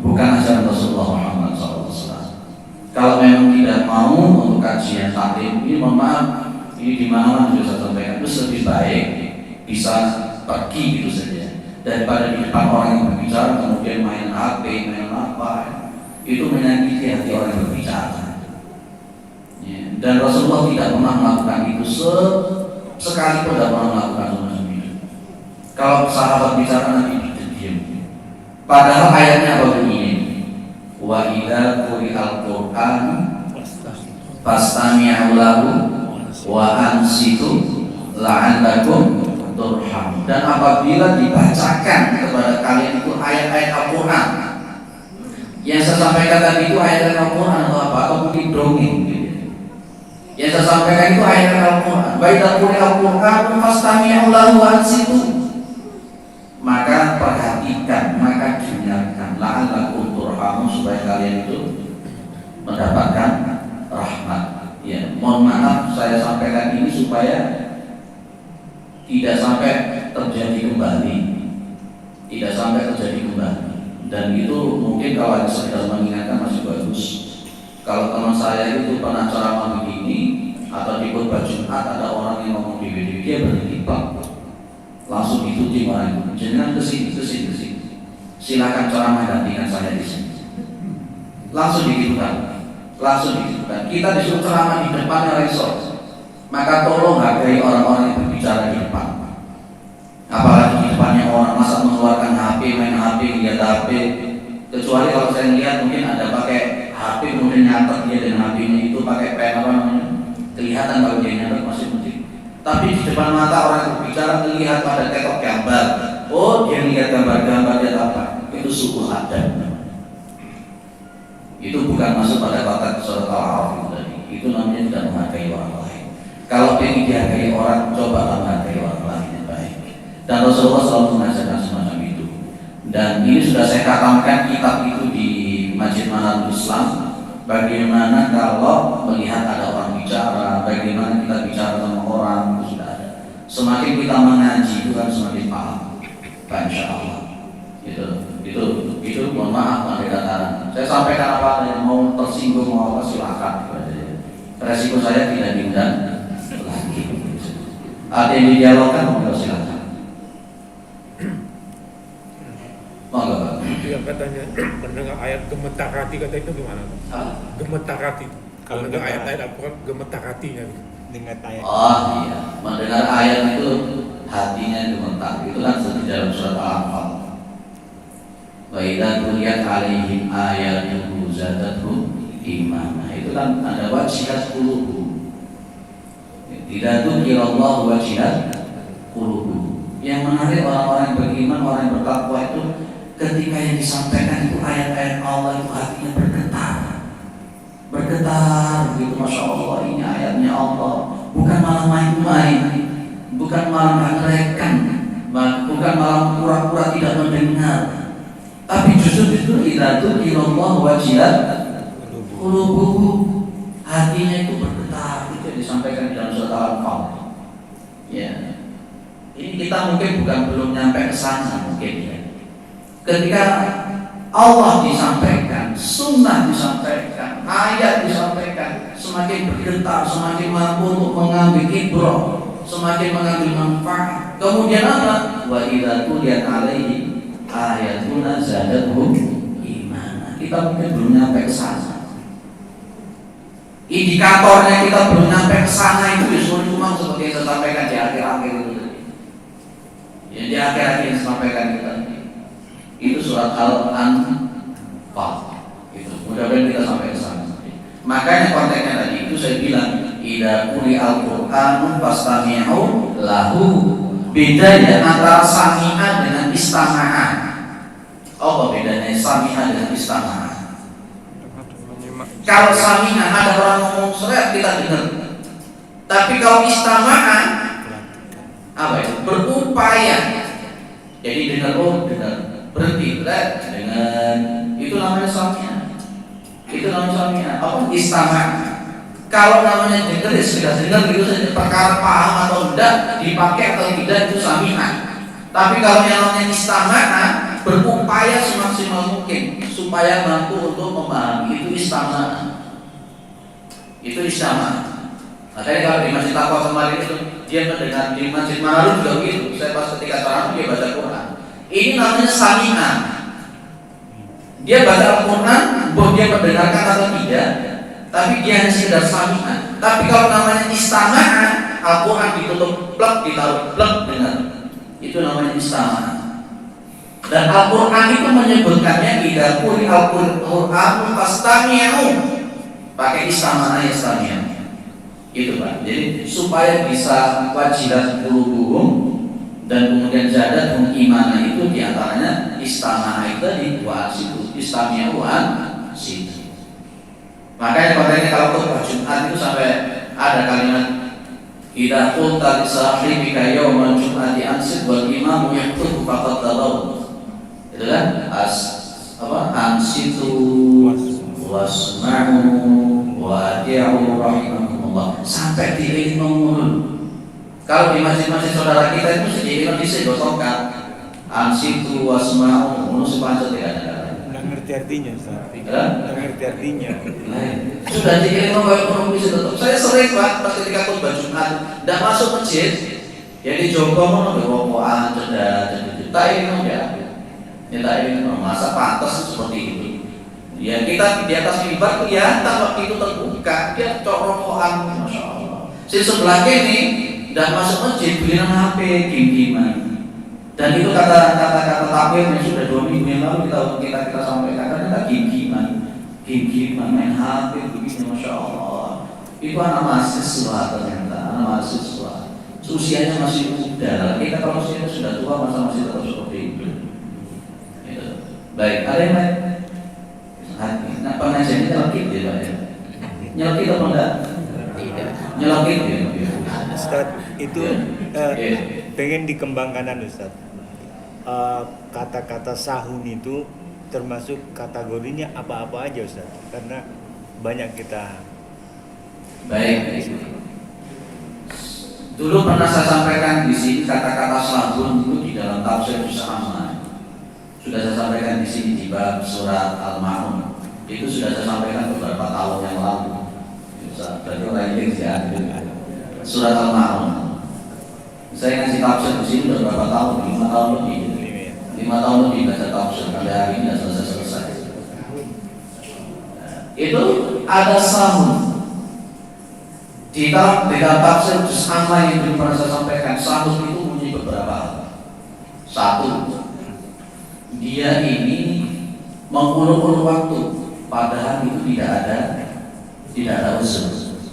Bukan ajaran Rasulullah Muhammad SAW. Kalau memang tidak mau untuk kajian taklim ini, mohon maaf, ini di mana juga saya sampaikan itu lebih baik bisa pergi gitu saja daripada di depan orang yang berbicara kemudian main HP, main apa, itu menyakiti hati orang yang berbicara. Ya. Dan Rasulullah tidak pernah melakukan itu sekali pun tidak pernah melakukan semacam itu. Kalau sahabat bicara Nabi diam. Padahal ayatnya apa begini? Wa idza quri'al Qur'an fastami'u lahu wa ansitu la'allakum turham. Dan apabila dibacakan kepada kalian itu ayat-ayat Al-Quran, yang saya sampaikan tadi itu ayat Al-Quran atau apa? Atau mungkin dongeng gitu. Yang saya sampaikan itu ayat Al-Quran. Baiklah Al-Quran fastami'u lahu wa ansitu. Maka perhatikan, maka dengarkan, la'allakum turham, supaya kalian itu mendapatkan rahmat. Ya, mohon maaf saya sampaikan ini supaya tidak sampai terjadi kembali, dan itu mungkin kalau ada sekedar mengingatkan masih bagus. Kalau teman saya itu pernah ceramah begini atau di khutbah Jumat ada orang yang ngomong di video, dia berhenti Pak, langsung ikuti orang itu, jangan kesini, silakan ceramah gantikan saya di sini, langsung dikitukan. Kita disuruh ceramah di depannya resort, maka tolong hargai orang-orang yang berbicara di depan, apalagi di depan banyak orang masa mengeluarkan HP, main HP, lihat HP. Kecuali kalau saya lihat mungkin ada pakai HP kemudian nyatet dia dengan HP-nya itu pakai pen apa namanya, kelihatan kalau dia nyatet masih penting. Tapi di depan mata orang berbicara terlihat pada ketok gambar. Oh, dia lihat gambar-gambar dia apa? Itu suku adab. Itu bukan masuk pada kotak surat Al-A'raf itu tadi. Itu namanya tidak menghargai orang lain. Kalau ingin dihargai orang, coba menghargai orang lain yang baik. Dan Rasulullah selalu mengajarkan semacam itu. Dan ini sudah saya katakan kitab itu di Masjid Manarul Islam. Bagaimana kalau melihat ada orang bicara, bagaimana kita bicara sama orang, itu sudah ada. Semakin kita mengaji itu kan semakin paham. Insya Allah. Itu mohon maaf ada kata. Saya sampaikan apa yang mau tersinggung mau apa silakan. Resiko saya tidak diundang lagi. Ada yang didialogkan mau silakan. Monggo Pak. Itu yang katanya mendengar ayat gemetar hati, kata itu gimana? Gemetar hati. Kalau mendengar ayat-ayat Al-Quran gemetar hatinya. Dengar ayat. Oh iya, mendengar ayat itu hatinya gemetar. Itu kan seperti dalam surat Al-Anfal. Wa idza tuliyat 'alaihim ayatuhu zadatuhum imana. Itu kan ada wajihat qulubuhum. Tidak dzikirallahu wajihat qulubuhum. Yang menarik orang-orang yang beriman, orang yang bertakwa itu ketika yang disampaikan itu ayat-ayat Allah itu hatinya bergetar gitu, masya Allah ini ayatnya Allah, bukan malah main-main, bukan malah meremehkan, bukan malah pura-pura tidak mendengar, tapi justru idza dzikirallahu wajilat qulubuhum, hatinya itu bergetar. Itu yang disampaikan di dalam surat Al-Anfal. Ya, ini kita mungkin belum nyampe ke sana mungkin ya. Ketika Allah disampaikan, sunnah disampaikan, ayat disampaikan, semakin bergetar, semakin mampu untuk mengambil ibrah, semakin mengambil manfaat. Kemudian apa? Wa idza tuliyat 'alaihim ayatuna zadatuhum imana. Kita mungkin belum nyampe ke sana. Indikatornya kita belum nyampe ke sana itu cuma seperti yang saya sampaikan di akhir-akhir itu. Ya, di akhir-akhir yang disampaikan kita. Itu surat Al-Anfal. Itu mudah-mudahan kita sampai ke sana. Makanya konteksnya tadi itu saya bilang idza quri'al Qur'anu fastami'u lahu. Bedanya antara sami'a dengan istama'ah. Apa bedanya sami'a dengan istama'ah? Kalau sami'a ada orang ngomong seret kita dengar. Tapi kalau istama'ah apa itu? Berupaya. Jadi dengar berhenti dengan itu namanya sami'ah. Itu namanya sami'ah. Apa istama'ah? Kalau namanya dengar ya sudah dengar gitu saja, perkara paham atau tidak, dipakai atau tidak itu sami'ah. Tapi kalau yang namanya istama'ah, berupaya semaksimal mungkin supaya mampu untuk memahami, itu istama'ah. Itu istama'ah. Makanya kalau di Masjid Taqwa kemarin itu dia mendengar, di Masjid Manarul juga begitu. Saya pas ketika ceramah dia baca Quran. Ini namanya sami'ah. Dia baca Al-Quran, bahwa dia mendengarkan atau tidak, tapi dia hanya sekedar sami'ah. Tapi kalau namanya istama'ah, Al-Quran ditutup plek, ditaruh plek dengar. Itu namanya istama'ah. Dan Al-Quran itu menyebutkannya idza quri'al Qur'anu fastami'u. Pakai istama'ah ya istama'ah. Itu Pak. Jadi supaya bisa wajilat qulubuhum dan kemudian zadatuhum imana, itu diantaranya istama'ah itu di dua situ, istami'u an situ. Makanya kontennya kalau khutbah Jumat itu sampai ada kalimat idza qulta li sahibika yaumal jum'ati ansit wal imamu yaqtubu faqad tadaw. Itu kan ansitu wasma'u wa ati'u rahimakumullah sampai di ngomong. Kalau di masjid-masjid saudara kita itu sedikit bisa digosokkan ansitu wasma'u ngono sepanjang tidak ada. Nggak ngerti artinya, Ustaz. Nggak ngerti artinya. Sudah dikirim ngomong bisa tetap. Saya sering Pak pas ketika khutbah Jumat tidak masuk masjid, jadi coba mau ngewokoan cerita ini ya. Kita ini masa pantas seperti itu. Ya kita di atas mimbar kelihatan waktu itu terbuka, dia corokoan, masya Allah. Si sebelah ini tidak masuk masjid, beliin HP, gim-giman. Dan itu kata-kata takwil yang sudah 2 minggu yang lalu kita sampaikan, karena gim-giman main HP begini, masya Allah. Itu anak mahasiswa ternyata, anak mahasiswa. Usianya masih muda. Kita kalau usianya sudah tua masa masih tetap seperti itu. Gitu. Baik, ada yang lain? Nah, pengajiannya nyelekit ya Pak ya? Nyelekit apa enggak? Tidak. Nyelekit ya? Ustaz, itu pengen dikembangkan Ustaz. Kata-kata sahun itu termasuk kategorinya apa-apa aja Ustaz? Karena banyak kita. Baik. Dulu pernah saya sampaikan di sini kata-kata sahun itu di dalam tafsir bersama. Sudah saya sampaikan di sini di bab surat Al-Ma'un. Itu sudah saya sampaikan beberapa tahun yang lalu. Berarti orang ini ya. Surat Al-Ma'un. Saya ngasih tafsir di sini sudah berapa tahun? 5 tahun lebih. 5 tahun lebih baca tafsir. Sampai hari ini sudah selesai. Itu ada sahun. Di dalam tafsir juz amma yang pernah saya sampaikan, sahun itu punya beberapa hal. Satu, dia ini mengulur-ulur waktu, padahal itu tidak ada usul.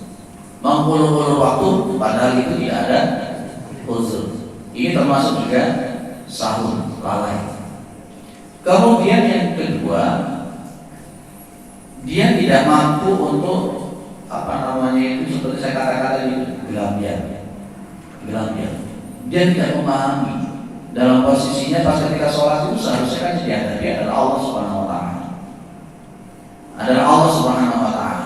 Mengulur-ulur waktu, padahal itu tidak ada usul. Ini termasuk juga sahun, lalai. Kemudian yang kedua, dia tidak mampu untuk itu seperti saya katakan tadi, gelambian. Dia tidak memahami dalam posisinya pas ketika sholat itu seharusnya kan dihadapi adalah Allah Subhanahu Wa Taala.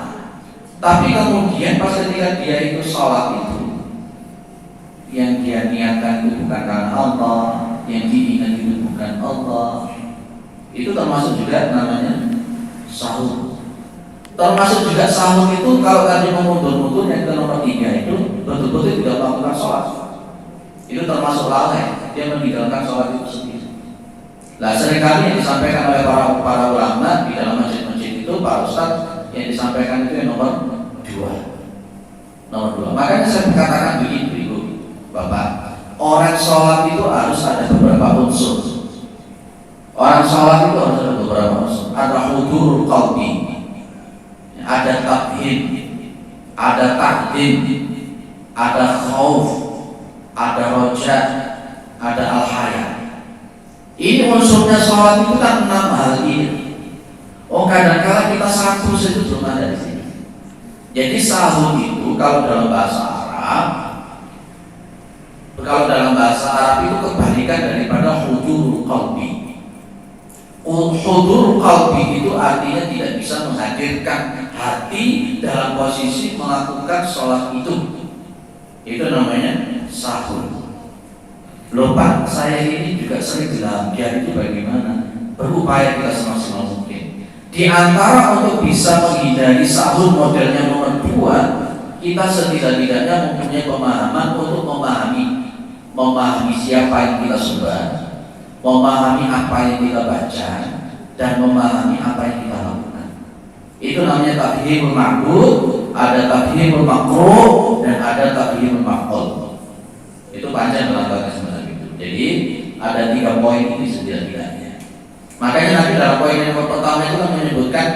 Tapi kemudian pas ketika dia itu sholat itu, yang dia niatkan itu bukan karena Allah, yang diingat itu bukan Allah, itu termasuk juga namanya sahur. Termasuk juga sahur itu kalau tadi memundur-mundur yang ke nomor 3 itu betul-betul tidak melakukan sholat. Itu termasuk lalai, dia meninggalkan sholat itu sendiri. Nah, seringkali yang disampaikan oleh para ulama di dalam masjid-masjid itu, Pak Ustadz, yang disampaikan itu yang nomor 2. Makanya saya katakan begini, Ibu, Bapak, orang sholat itu harus ada beberapa unsur. Orang sholat itu harus ada beberapa unsur. Ada hudurul qalbi, ada tafhim, ada ta'dim, ada khauf, ada roja, ada al-haya. Ini unsurnya sholat itu kan 6 hal ini. Kadang-kadang kita satu saja belum ada di sini. Jadi sahur itu kalau dalam bahasa Arab itu kebalikan daripada hudurul qalbi. Hudurul qalbi itu artinya tidak bisa menghadirkan hati dalam posisi melakukan sholat itu. Itu namanya sahur. Lupa, saya ini juga sering bilang, biar itu bagaimana? Berupaya kita semaksimal mungkin. Di antara untuk bisa menghindari sahur modelnya nomor 2, kita setidak-tidaknya mempunyai pemahaman untuk memahami siapa yang kita sembah, memahami apa yang kita baca, dan memahami apa yang kita lakukan. Itu namanya tafhimul ma'bud, ada tafhimul makruh, dan ada tafhimul ma'qul. Itu panjang belakangnya semacam itu. Jadi ada 3 poin ini setidak-tidaknya. Makanya nanti dalam poin yang pertama itu kan menyebutkan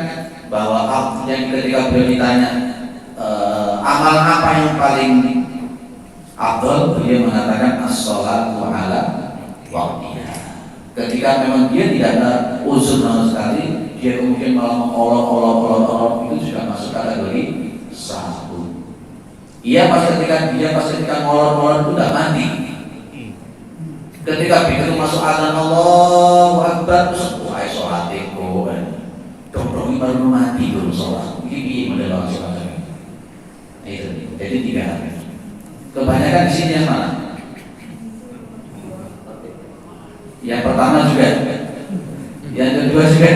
bahwa yang ketika beliau ditanya amal apa yang paling afdal, beliau mengatakan as-sholatu ala waqtiha. Ketika memang dia tidak ada uzur sama sekali, dia kemudian malah mengolok-olok itu juga masuk kategori sahur. Iya pas ketika ngolok-ngolok itu udah mati. Ketika begitu masuk azan Allahu Akbar, terus wah sholat itu dong baru mati belum sholat. Ini model sholat. Itu jadi 3 hal. Kebanyakan di sini yang mana? Yang pertama juga, yang kedua juga.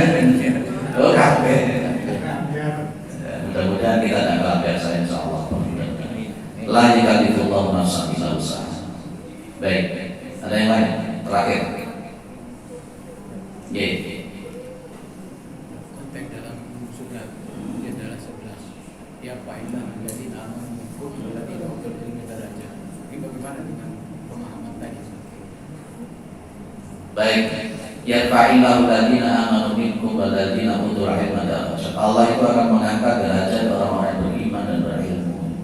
Kabeh. Mudah-mudahan kita tidak biasa insyaallah. La yakallifullahu nafsan illa wus'aha. Baik, ada yang lain? Terakhir. Konteks dalam surat ini adalah 11. Ya fa'ilah menjadi amal mukul berarti dokter ilmu daraja. Ini bagaimana dengan pemahaman tadi? Baik, yarfa'illahu alladziina aamanu minkum walladziina utul 'ilma darajat. Allah itu akan mengangkat derajat orang-orang yang beriman dan berilmu.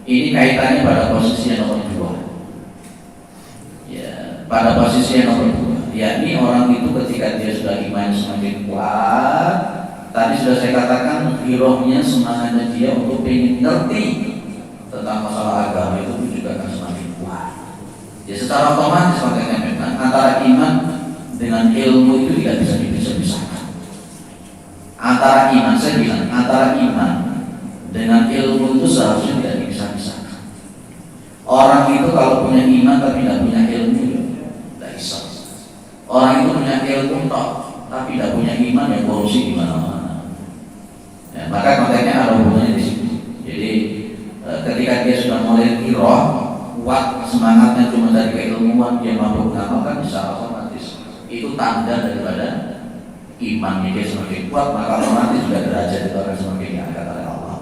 Ini kaitannya pada posisi yang nomor 2. Ya, pada posisi yang nomor 2, yakni orang itu ketika dia sudah iman semakin kuat, tadi sudah saya katakan girohnya, semangatnya dia untuk ingin ngerti tentang masalah agama itu juga akan semakin kuat. Ya secara otomatis makanya memang antara iman dengan ilmu itu tidak bisa dipisah-pisahkan. Antara iman, saya bilang antara iman dengan ilmu itu seharusnya tidak dipisah-pisahkan. Orang itu kalau punya iman tapi tidak punya ilmu, tidak bisa. Orang itu punya ilmu tapi tidak punya iman, yang korupsi di mana-mana. Ya, maka konteksnya ada hubungannya di situ. Jadi ketika dia sudah mulai giroh, kuat semangatnya cuma dari keilmuan, dia mampu mengamalkan, bisa otomatis itu tanda daripada imannya dia semakin kuat, maka otomatis juga derajat itu akan semakin diangkat oleh Allah.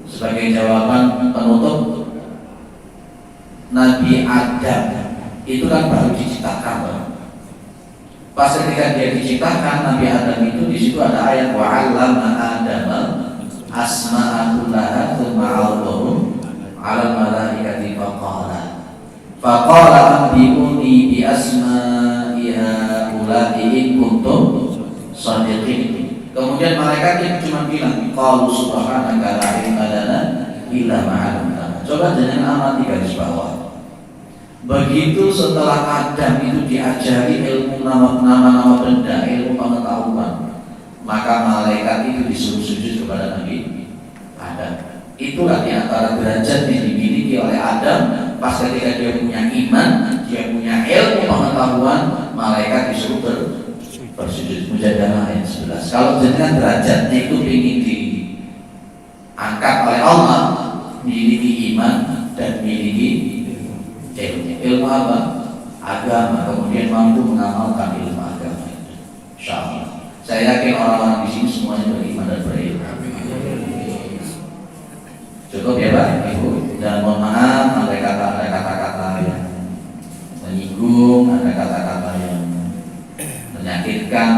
Sebagai jawaban penutup, Nabi Adam itu kan baru diciptakan, pas ketika dia diciptakan Nabi Adam itu di situ ada ayat wa 'allama Adama asma'a kullaha tsumma 'allahu 'alal malaikati faqala anbi'uni bi asma'i haula'i in kuntum shadiqin. Kemudian malaikat itu cuma bilang qalu subhanaka la ilma lana illa ma 'allamtana. Coba jangan amati garis bawah. Begitu setelah Adam itu diajari ilmu nama-nama benda, ilmu pengetahuan, maka malaikat itu disuruh sujud kepada Nabi Adam. Itulah di antara derajat yang dimiliki oleh Adam. Pas ketika dia punya iman, dia punya ilmu pengetahuan, malaikat disuruh bersujud. Mujadalah ayat 11. Kalau jenengan derajatnya itu ingin diangkat oleh Allah, miliki iman dan miliki ilmu. Ilmu apa? Agama. Kemudian mampu mengamalkan ilmu agama itu. Insyaallah. Saya yakin orang-orang di sini semuanya beriman dan berilmu. Cukup ya Pak, Ibu. Dan mohon maaf ada kata-kata yang menyinggung, ada kata-kata yang menyakitkan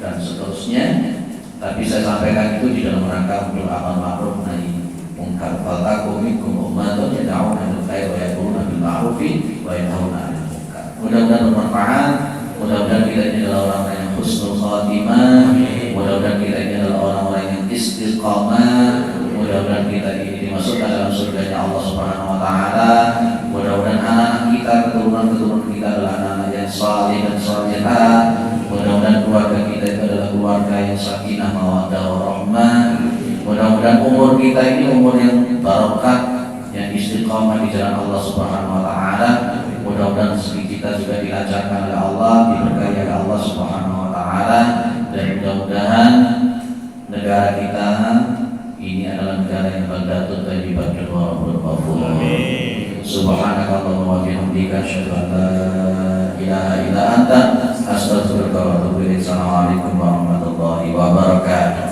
dan seterusnya. Tapi saya sampaikan itu di dalam rangka untuk amal ma'ruf nahi munkar. Faltakum minkum ummatun yad'una bil khair wa ya'muruna bil ma'ruf wa yanhauna 'anil munkar. Mudah-mudahan bermanfaat. Mudah-mudahan kita ini adalah orang-orang yang husnul khatimah. Mudah-mudahan kita ini adalah orang-orang yang istiqamah. Mudah-mudahan kita ini dimasukkan dalam surganya Allah Subhanahu wa taala. Mudah-mudahan anak-anak kita, keturunan-keturunan kita adalah anak-anak yang saleh dan salihah. Mudah-mudahan keluarga kita itu adalah keluarga yang sakinah mawaddah warahmah. Mudah-mudahan umur kita ini umur yang barokah, yang istiqamah di jalan Allah Subhanahu wa taala. Mudah-mudahan rezeki kita juga dilancarkan oleh Allah, diberkahi oleh Allah Subhanahu wa taala, dan mudah-mudahan negara kita ini adalah negara yang baldatun thayyibatun wa rabbul ghafur. Subhanakallahumma wa bihamdika asyhadu an la ilaha illa anta astaghfiruka wa atubu ilaik. Assalamualaikum warahmatullahi wabarakatuh.